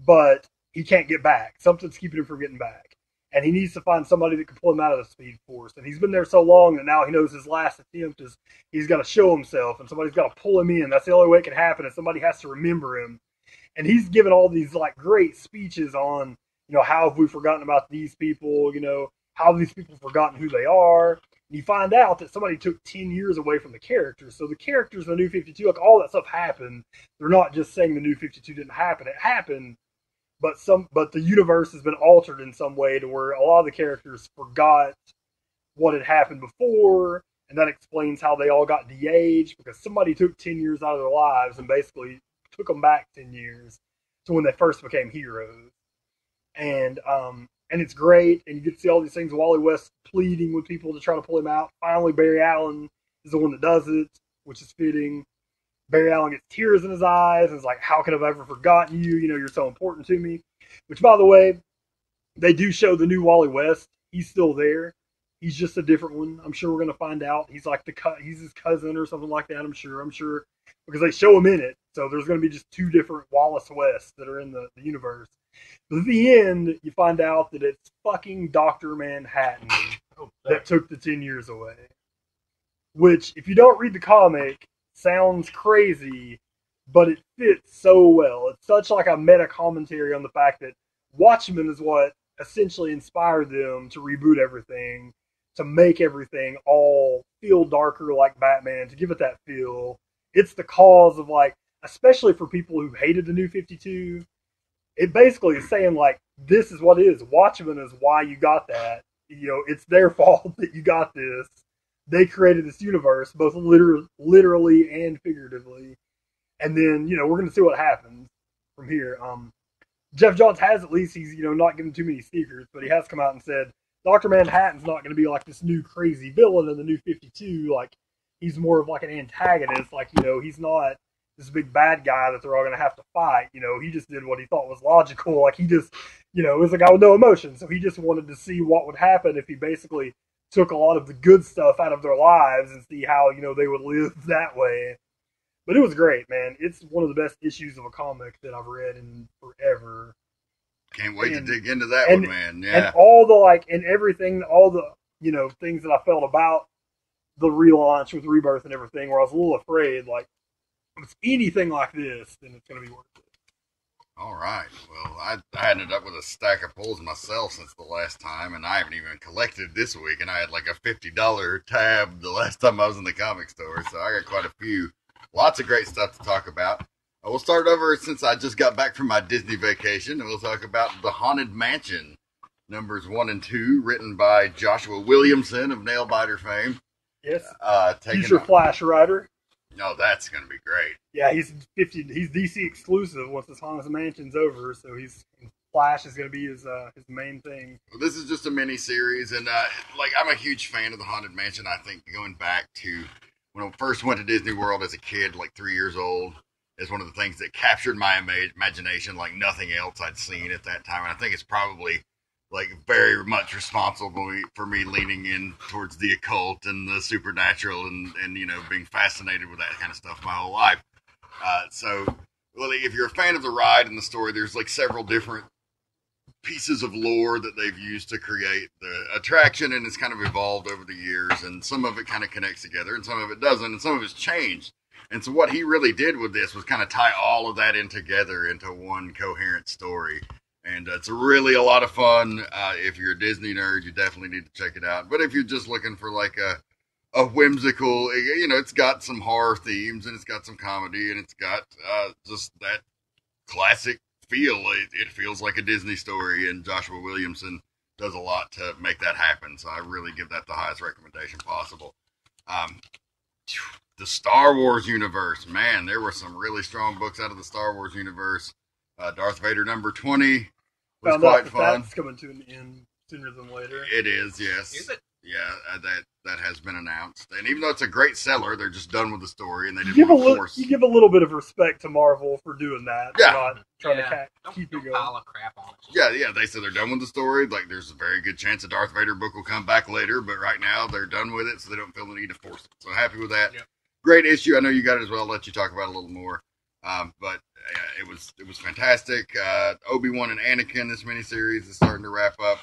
but he can't get back. Something's keeping him from getting back. And he needs to find somebody that can pull him out of the Speed Force. And he's been there so long that now he knows his last attempt is he's got to show himself, and somebody's got to pull him in. That's the only way it can happen, is somebody has to remember him. And he's given all these like great speeches on, how have we forgotten about these people? How have these people forgotten who they are? And you find out that somebody took 10 years away from the characters. So the characters in the New 52, like all that stuff happened. They're not just saying the New 52 didn't happen. It happened. But the universe has been altered in some way to where a lot of the characters forgot what had happened before, and that explains how they all got de-aged, because somebody took 10 years out of their lives and basically took them back 10 years to when they first became heroes. And it's great, and you get to see all these things. Wally West pleading with people to try to pull him out. Finally, Barry Allen is the one that does it, which is fitting. Barry Allen gets tears in his eyes and is like, how could I have ever forgotten you? You're so important to me. Which, by the way, they do show the new Wally West. He's still there. He's just a different one. I'm sure we're going to find out. He's like he's his cousin or something like that, I'm sure. Because they show him in it. So there's going to be just two different Wallace Wests that are in the universe. But at the end, you find out that it's fucking Dr. Manhattan that took the 10 years away. Which, if you don't read the comic, sounds crazy, but it fits so well. It's such like a meta commentary on the fact that Watchmen is what essentially inspired them to reboot everything, to make everything all feel darker like Batman, to give it that feel. It's the cause of like, especially for people who hated the New 52, it basically is saying like, this is what it is. Watchmen is why you got that. It's their fault that you got this. They created this universe, both literally and figuratively. And then, we're going to see what happens from here. Jeff Johns has, at least, he's, not giving too many secrets, but he has come out and said, Dr. Manhattan's not going to be like this new crazy villain in the New 52. Like, he's more of like an antagonist. Like, he's not this big bad guy that they're all going to have to fight. He just did what he thought was logical. Like, he just, was a guy with no emotion. So he just wanted to see what would happen if he basically took a lot of the good stuff out of their lives and see how, they would live that way. But it was great, man. It's one of the best issues of a comic that I've read in forever. Can't wait to dig into that one, man. Yeah. And all the, and everything, all the, things that I felt about the relaunch with Rebirth and everything, where I was a little afraid, like, if it's anything like this, then it's going to be worth it. All right. Well, I ended up with a stack of pulls myself since the last time, and I haven't even collected this week, and I had like a $50 tab the last time I was in the comic store, so I got quite a few. Lots of great stuff to talk about. We'll start over since I just got back from my Disney vacation, and we'll talk about The Haunted Mansion, numbers 1 and 2, written by Joshua Williamson of Nailbiter fame. Yes. He's your Flash writer. No, that's going to be great. Yeah, he's DC exclusive once this Haunted Mansion's over, so Flash is going to be his main thing. Well, this is just a mini series, and I'm a huge fan of the Haunted Mansion. I think going back to when I first went to Disney World as a kid, like 3 years old, is one of the things that captured my imagination like nothing else I'd seen at that time. And I think it's probably like very much responsible for me leaning in towards the occult and the supernatural and being fascinated with that kind of stuff my whole life. Well, if you're a fan of the ride and the story, there's like several different pieces of lore that they've used to create the attraction, and it's kind of evolved over the years, and some of it kind of connects together and some of it doesn't, and some of it's changed. And so what he really did with this was kind of tie all of that in together into one coherent story. And it's really a lot of fun. If you're a Disney nerd, you definitely need to check it out. But if you're just looking for like a whimsical, it's got some horror themes and it's got some comedy and it's got just that classic feel. It feels like a Disney story. And Joshua Williamson does a lot to make that happen. So I really give that the highest recommendation possible. The Star Wars universe, man, there were some really strong books out of the Star Wars universe. Darth Vader number 20 was quite fun. That's coming to an end sooner than later. It is, yes. Is it? Yeah, that has been announced. And even though it's a great seller, they're just done with the story, and they didn't You give a little bit of respect to Marvel for doing that. Yeah. Not trying to keep it going. Pile of crap on it. Yeah, they said they're done with the story. Like, there's a very good chance a Darth Vader book will come back later, but right now they're done with it, so they don't feel the need to force it. So happy with that. Yep. Great issue. I know you got it as well. I'll let you talk about it a little more. But it was fantastic. Obi-Wan and Anakin, this miniseries is starting to wrap up.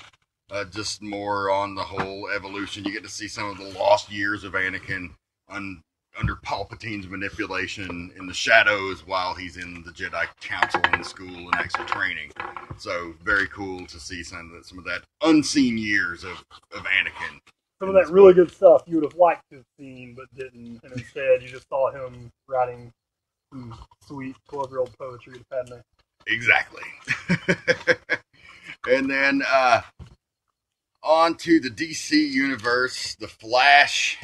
Just more on the whole evolution. You get to see some of the lost years of Anakin under Palpatine's manipulation in the shadows while he's in the Jedi Council in the school and actually training. So very cool to see some of that unseen years of Anakin. Some of that really good stuff you would have liked to have seen but didn't, and instead you just saw him writing some sweet 12-year-old poetry to Padme. Exactly. And then on to the DC universe, the Flash,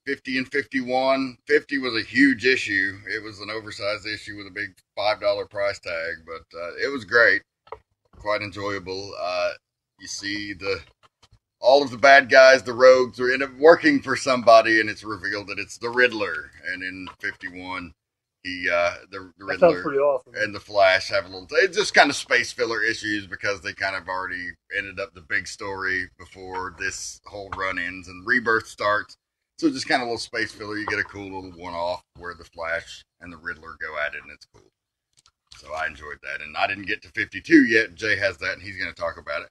50 and 51. 50 was a huge issue. It was an oversized issue with a big $5 price tag, but it was great. Quite enjoyable. You see all of the bad guys, the rogues, are end up working for somebody, and it's revealed that it's the Riddler. And in 51, the Riddler pretty awesome. and the Flash have a little. It's just kind of space filler issues because they kind of already ended up the big story before this whole run ends and Rebirth starts. So just kind of a little space filler. You get a cool little one-off where the Flash and the Riddler go at it, and it's cool. So I enjoyed that, and I didn't get to 52 yet. Jay has that, and he's going to talk about it.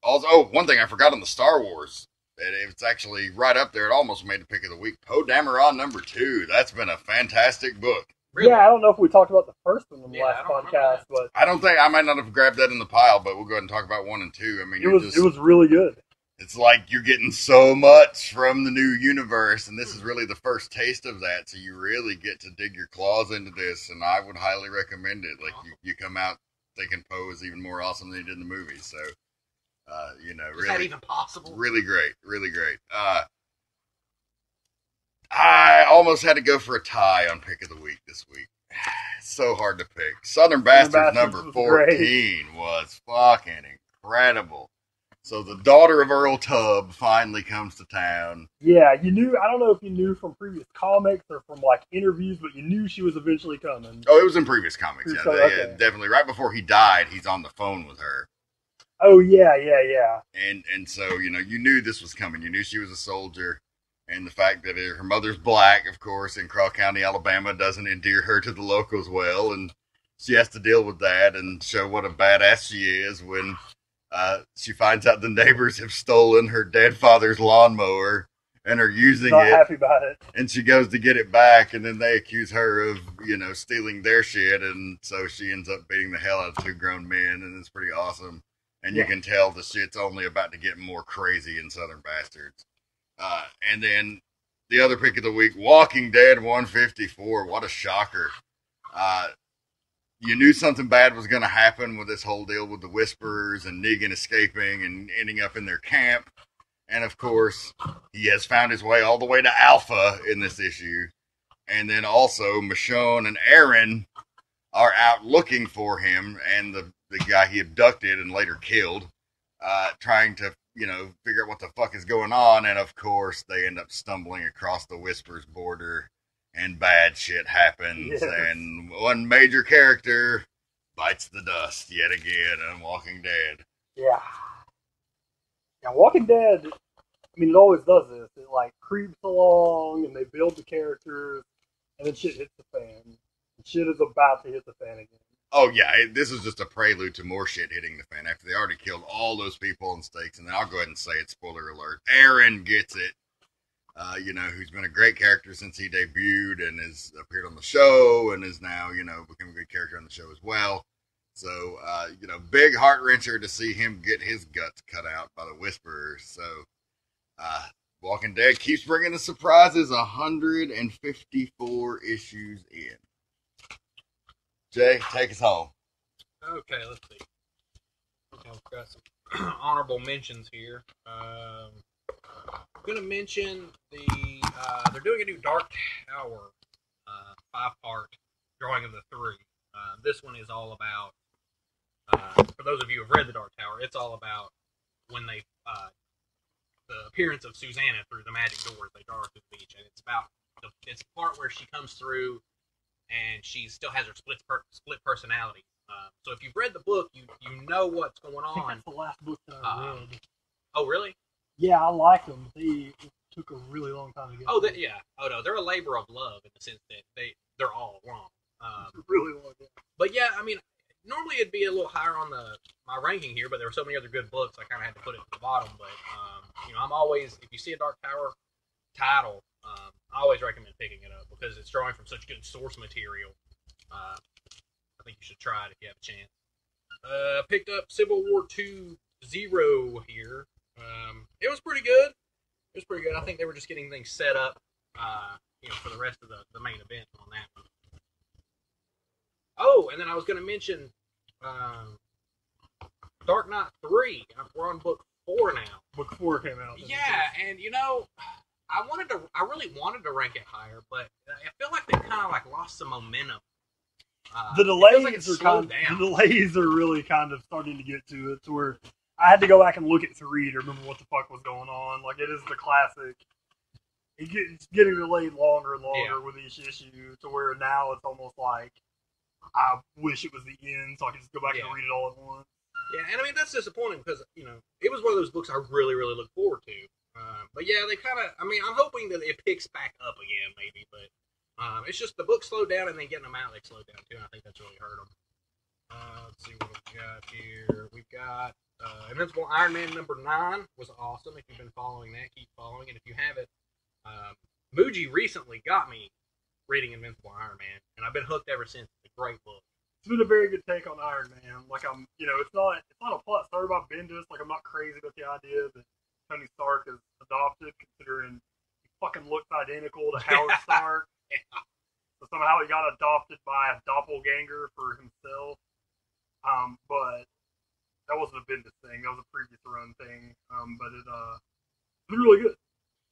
Also, one thing I forgot on the Star Wars. It's actually right up there. It almost made the pick of the week. Poe Dameron number 2. That's been a fantastic book. Really? Yeah, I don't know if we talked about the first one in the last podcast, but I don't think I might not have grabbed that in the pile, but we'll go ahead and talk about 1 and 2. I mean, it was really good. It's like you're getting so much from the new universe, and this is really the first taste of that. So you really get to dig your claws into this, and I would highly recommend it. Like you come out thinking Poe is even more awesome than he did in the movie. So. Is that even possible? Really great, really great. I almost had to go for a tie on pick of the week this week. So hard to pick. Southern Bastards number 14 was fucking incredible. So the daughter of Earl Tubb finally comes to town. Yeah, you knew. I don't know if you knew from previous comics or from like interviews, but you knew she was eventually coming. Oh, it was in previous comics. Yeah, definitely. Right before he died, he's on the phone with her. Oh, yeah. And so, you knew this was coming. You knew she was a soldier. And the fact that her mother's black, of course, in Craw County, Alabama, doesn't endear her to the locals well. And she has to deal with that and show what a badass she is when she finds out the neighbors have stolen her dead father's lawnmower and are using Not happy about it. And she goes to get it back, and then they accuse her of, stealing their shit. And so she ends up beating the hell out of 2 grown men, and it's pretty awesome. And you can tell the shit's only about to get more crazy in Southern Bastards. And then the other pick of the week, Walking Dead 154. What a shocker. You knew something bad was going to happen with this whole deal with the Whisperers and Negan escaping and ending up in their camp. And, of course, he has found his way all the way to Alpha in this issue. And then also Michonne and Aaron are out looking for him and the guy he abducted and later killed, trying to, figure out what the fuck is going on. And of course, they end up stumbling across the Whispers border and bad shit happens. Yes. And one major character bites the dust yet again on Walking Dead. Yeah. Yeah, Walking Dead, it always does this. It, creeps along and they build the characters and then shit hits the fan. Shit is about to hit the fan again. Oh, yeah, this is just a prelude to more shit hitting the fan after they already killed all those people on stakes. And then I'll go ahead and say it, spoiler alert. Aaron gets it, who's been a great character since he debuted and has appeared on the show and is now, become a good character on the show as well. So, big heart-wrencher to see him get his guts cut out by the Whisperers. So, Walking Dead keeps bringing the surprises, 154 issues in. Jay, take us home. Okay, let's see. Okay, got some honorable mentions here. I'm going to mention they're doing a new Dark Tower 5-part drawing of the 3. This one is all about, for those of you who have read the Dark Tower, it's all about when they, the appearance of Susanna through the magic doors they draw her through the beach, and it's about it's the part where she comes through and she still has her split personality. So if you've read the book, you know what's going on. I think that's the last book that I read. Oh, really? Yeah, I like them. It took a really long time to get. Oh, yeah. Oh no, they're a labor of love in the sense that they're all long. Really long. Yeah. But yeah, I mean, normally it'd be a little higher on my ranking here, but there were so many other good books, I kind of had to put it at the bottom. But I'm always, if you see a Dark Tower title, I always recommend picking it up because it's drawing from such good source material. I think you should try it if you have a chance. Picked up Civil War II Zero here. It was pretty good. I think they were just getting things set up, for the rest of the main event on that one. Oh, and then I was going to mention Dark Knight 3. We're on book 4 now. Book 4 came out. Yeah, and I really wanted to rank it higher, but I feel like they kind of like lost some momentum. The delays are really kind of starting to get to it, to where I had to go back and look at 3 to remember what the fuck was going on. Like, it is the classic. It's getting delayed longer and longer with each issue, to where now it's almost like I wish it was the end, so I could just go back and read it all at once. Yeah, and I mean, that's disappointing because, it was one of those books I really, really look forward to. But yeah, they kind of, I'm hoping that it picks back up again, maybe, but it's just the book slowed down and then getting them out, they slowed down too, and I think that's really hurt them. Let's see what we got here. We've got Invincible Iron Man number 9 was awesome. If you've been following that, keep following it. If you haven't, Muji recently got me reading Invincible Iron Man, and I've been hooked ever since. It's a great book. It's been a very good take on Iron Man. Like, it's not a plot story about Bendis. Like, I'm not crazy about the idea that Tony Stark is adopted, considering he fucking looks identical to Howard Stark. So somehow he got adopted by a doppelganger for himself. But that wasn't a Bendis thing. That was a previous run thing. But it's been really good.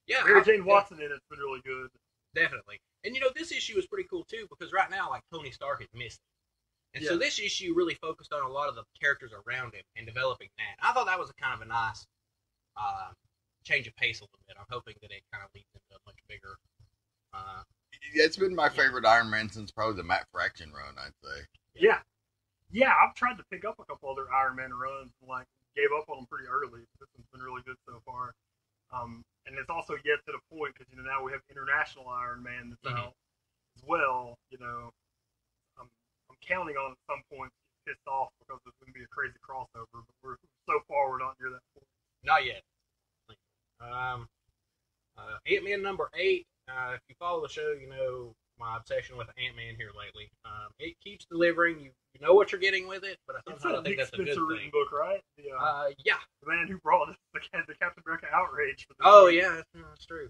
Yeah, Mary Jane Watson in it's been really good. Definitely. And this issue is pretty cool too, because right now, like, Tony Stark is missing. And so this issue really focused on a lot of the characters around him and developing that. I thought that was a kind of a nice change of pace a little bit. I'm hoping that it kind of leads into a much bigger. It's been my favorite Iron Man since probably the Matt Fraction run, I'd say. Yeah, I've tried to pick up a couple other Iron Man runs and gave up on them pretty early. This one's been really good so far. And it's also yet to the point because now we have International Iron Man that's out as well. I'm counting on at some point to get pissed off because it's going to be a crazy crossover, but we're not near that point. Not yet. Ant-Man number 8. If you follow the show, you know my obsession with Ant-Man here lately. It keeps delivering. You know what you're getting with it, but I think that's a good thing. Book, right? Yeah. The man who brought us the Captain America outrage. Yeah, that's true.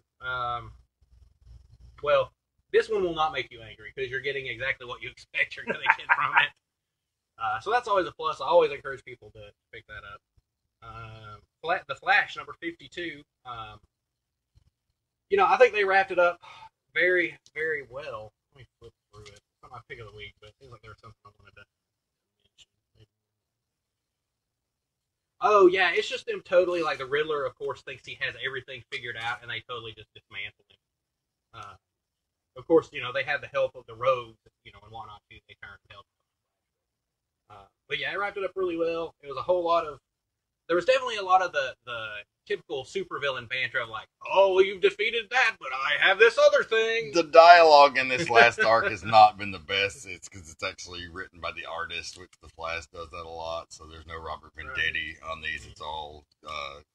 Well, this one will not make you angry because you're getting exactly what you expect you're going to get from it. So that's always a plus. I always encourage people to pick that up. The Flash number 52. I think they wrapped it up very, very well. Let me flip through it. It's not my pick of the week, but it seems like there was something I wanted to mention. Oh, yeah, it's just them totally, like, the Riddler, of course, thinks he has everything figured out, and they totally just dismantle him. Of course, they had the help of the Rogues, and whatnot, too. They turned to help. But, yeah, it wrapped it up really well. It was a whole lot of... There was definitely a lot of the typical supervillain banter of like, oh, well, you've defeated that, but I have this other thing. The dialogue in this last arc has not been the best. It's because it's actually written by the artist, which the Flash does that a lot. So there's no Robert Venditti on these. It's all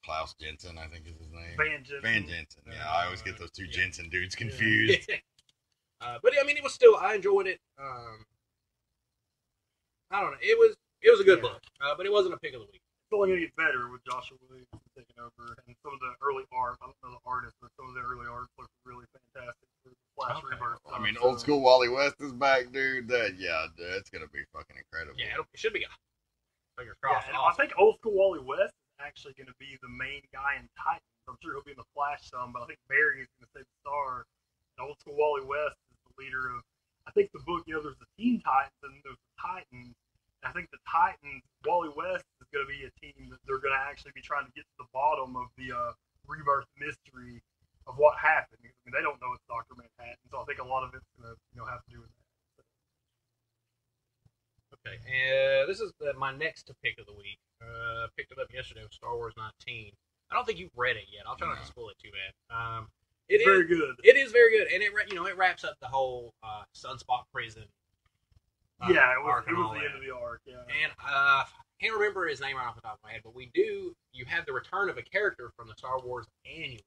Klaus Jensen, I think is his name. Van Jensen. Yeah, I always get those two Jensen dudes confused. But it was still, I enjoyed it. I don't know. It was a good book, but it wasn't a pick of the week. It's only going to get better with Joshua Williams taking over, and some of the early art, I don't know the artists, but some of the early art look really fantastic for Flash Rebirth. I mean, old school Wally West is back, dude. That's going to be fucking incredible. Yeah, it should be. Fingers Yeah, crossed. and I think old school Wally West is actually going to be the main guy in Titans. I'm sure he'll be in the Flash some, but I think Barry is going to save the star. And old school Wally West is the leader of, I think the book, there's the Teen Titans and there's the Titans. And I think the Titans, Wally West is going to be a team that they're going to actually be trying to get to the bottom of the Rebirth mystery of what happened. I mean, they don't know it's Dr. Manhattan, so I think a lot of it's going to have to do with that. Okay, this is my next pick of the week. Picked it up yesterday with Star Wars 19. I don't think you've read it yet. I'll try not to spoil it too bad. It's very good. It is very good, and it wraps up the whole Sunspot prison. It was the end of the arc. Yeah, and I can't remember his name right off the top of my head, but you have the return of a character from the Star Wars annual.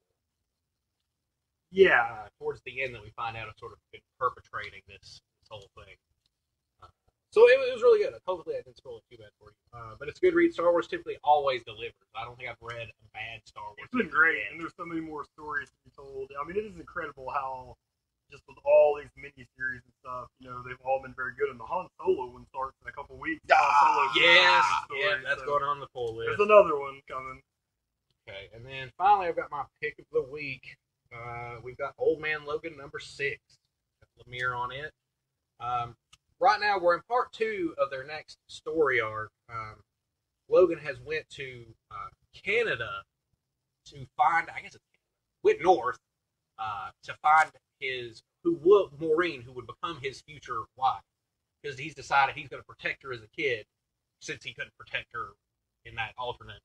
Yeah, towards the end that we find out it's sort of been perpetrating this whole thing. So it was really good. Hopefully I didn't spoil it too bad for you. But it's a good read. Star Wars typically always delivers. I don't think I've read a bad Star Wars. It's been great, and there's so many more stories to be told. I mean, it is incredible how, just with all these miniseries and stuff, they've all been very good. And the Han Solo one starts in a couple weeks. Yes, that's going on the pull list. There's another one coming. Okay, and then finally I've got my pick of the week. We've got Old Man Logan #6. Got Lemire on it. Right now, we're in part 2 of their next story arc. Logan has went to Canada to find, went north to find Maureen, who would become his future wife, because he's decided he's going to protect her as a kid, since he couldn't protect her in that alternate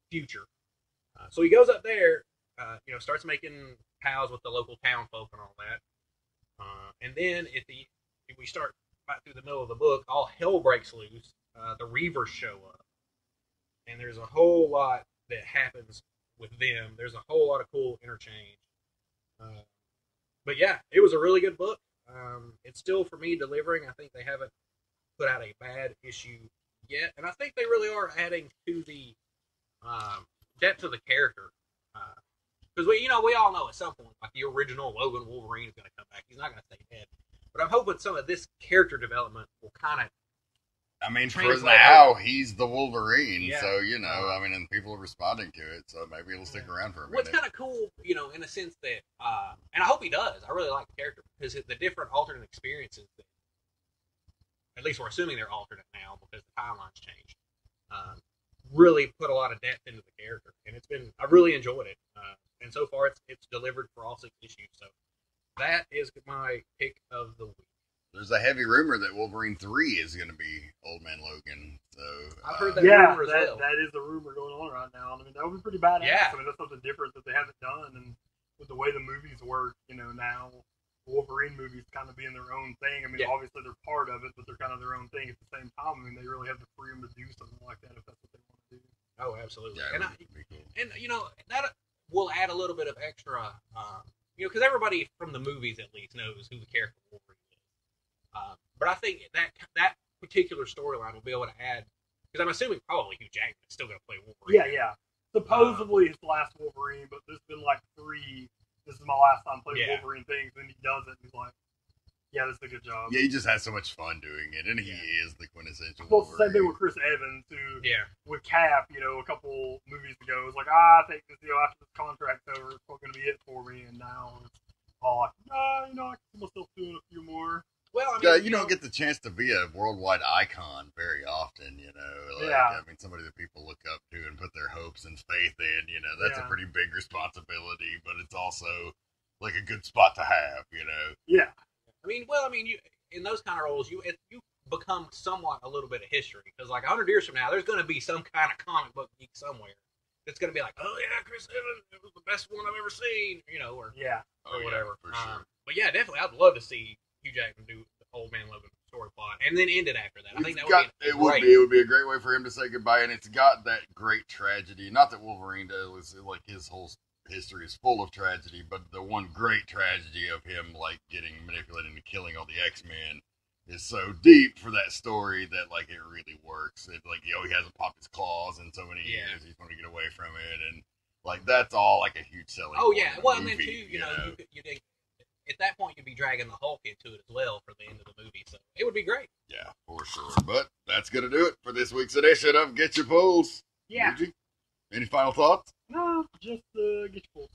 future. So he goes up there, starts making pals with the local town folk and all that. And then if we start right through the middle of the book, all hell breaks loose. The Reavers show up, and there's a whole lot that happens with them. There's a whole lot of cool interchange. But yeah, it was a really good book. It's still, for me, delivering. I think they haven't put out a bad issue yet, and I think they really are adding to the depth of the character. Because we all know at some point, like, the original Logan Wolverine is going to come back. He's not going to stay dead. But I'm hoping some of this character development will kind of. I mean, for now, he's the Wolverine, yeah. So and people are responding to it, so maybe it'll stick around for a minute. What's kind of cool, in a sense that, and I hope he does. I really like the character because the different alternate experiences that, at least we're assuming they're alternate now because the timeline's changed. Really put a lot of depth into the character, and I really enjoyed it. And so far, it's delivered for all 6 issues. So that is my pick of the week. There's a heavy rumor that Wolverine 3 is going to be Old Man Logan. So I've heard that rumor as well. That is a rumor going on right now. I mean, that would be pretty badass. Yeah. I mean, that's something different that they haven't done, and with the way the movies work, now Wolverine movies kind of being their own thing. I mean, obviously they're part of it, but they're kind of their own thing at the same time. I mean, they really have the freedom to do something like that if that's what they want to do. Oh, absolutely. Yeah, and that will add a little bit of extra, because everybody from the movies at least knows who the character Wolverine is. But I think that particular storyline will be able to add, because I'm assuming probably Hugh Jackman is still going to play Wolverine. Yeah. Supposedly his last Wolverine, but there's been like 3. This is my last time playing Wolverine things, and he does it, and he's like, yeah, this is a good job. Yeah, he just has so much fun doing it, and he is the quintessential Well, Wolverine. same thing with Chris Evans, who, with Cap, a couple movies ago, was like, I think this, after this contract's over, it's going to be it for me, and now it's all like, I can see myself doing a few more. Well, I mean, you don't get the chance to be a worldwide icon very often, I mean, somebody that people look up to and put their hopes and faith in, that's a pretty big responsibility, but it's also like a good spot to have, Yeah. I mean, you in those kind of roles, you become somewhat a little bit of history, because like 100 years from now, there's going to be some kind of comic book geek somewhere that's going to be like, oh yeah, Chris Evans, it was the best one I've ever seen, or whatever. For sure. But yeah, definitely, I'd love to see Hugh Jackman do the Old Man Logan story plot, and then end it after that. I think that would be it would be a great way for him to say goodbye, and it's got that great tragedy. Not that Wolverine does, like his whole history is full of tragedy, but the one great tragedy of him like getting manipulated and killing all the X-Men is so deep for that story that like it really works. It like he hasn't popped his claws in so many years. He's going to get away from it, and like that's all like a huge selling. Oh yeah, well, movie, and then too, you at that point you'd be dragging the Hulk into it as well for the end of the movie. So it would be great. Yeah, for sure. But that's going to do it for this week's edition of Get Your Pulls. Yeah. Muji, any final thoughts? No, just get your pulls.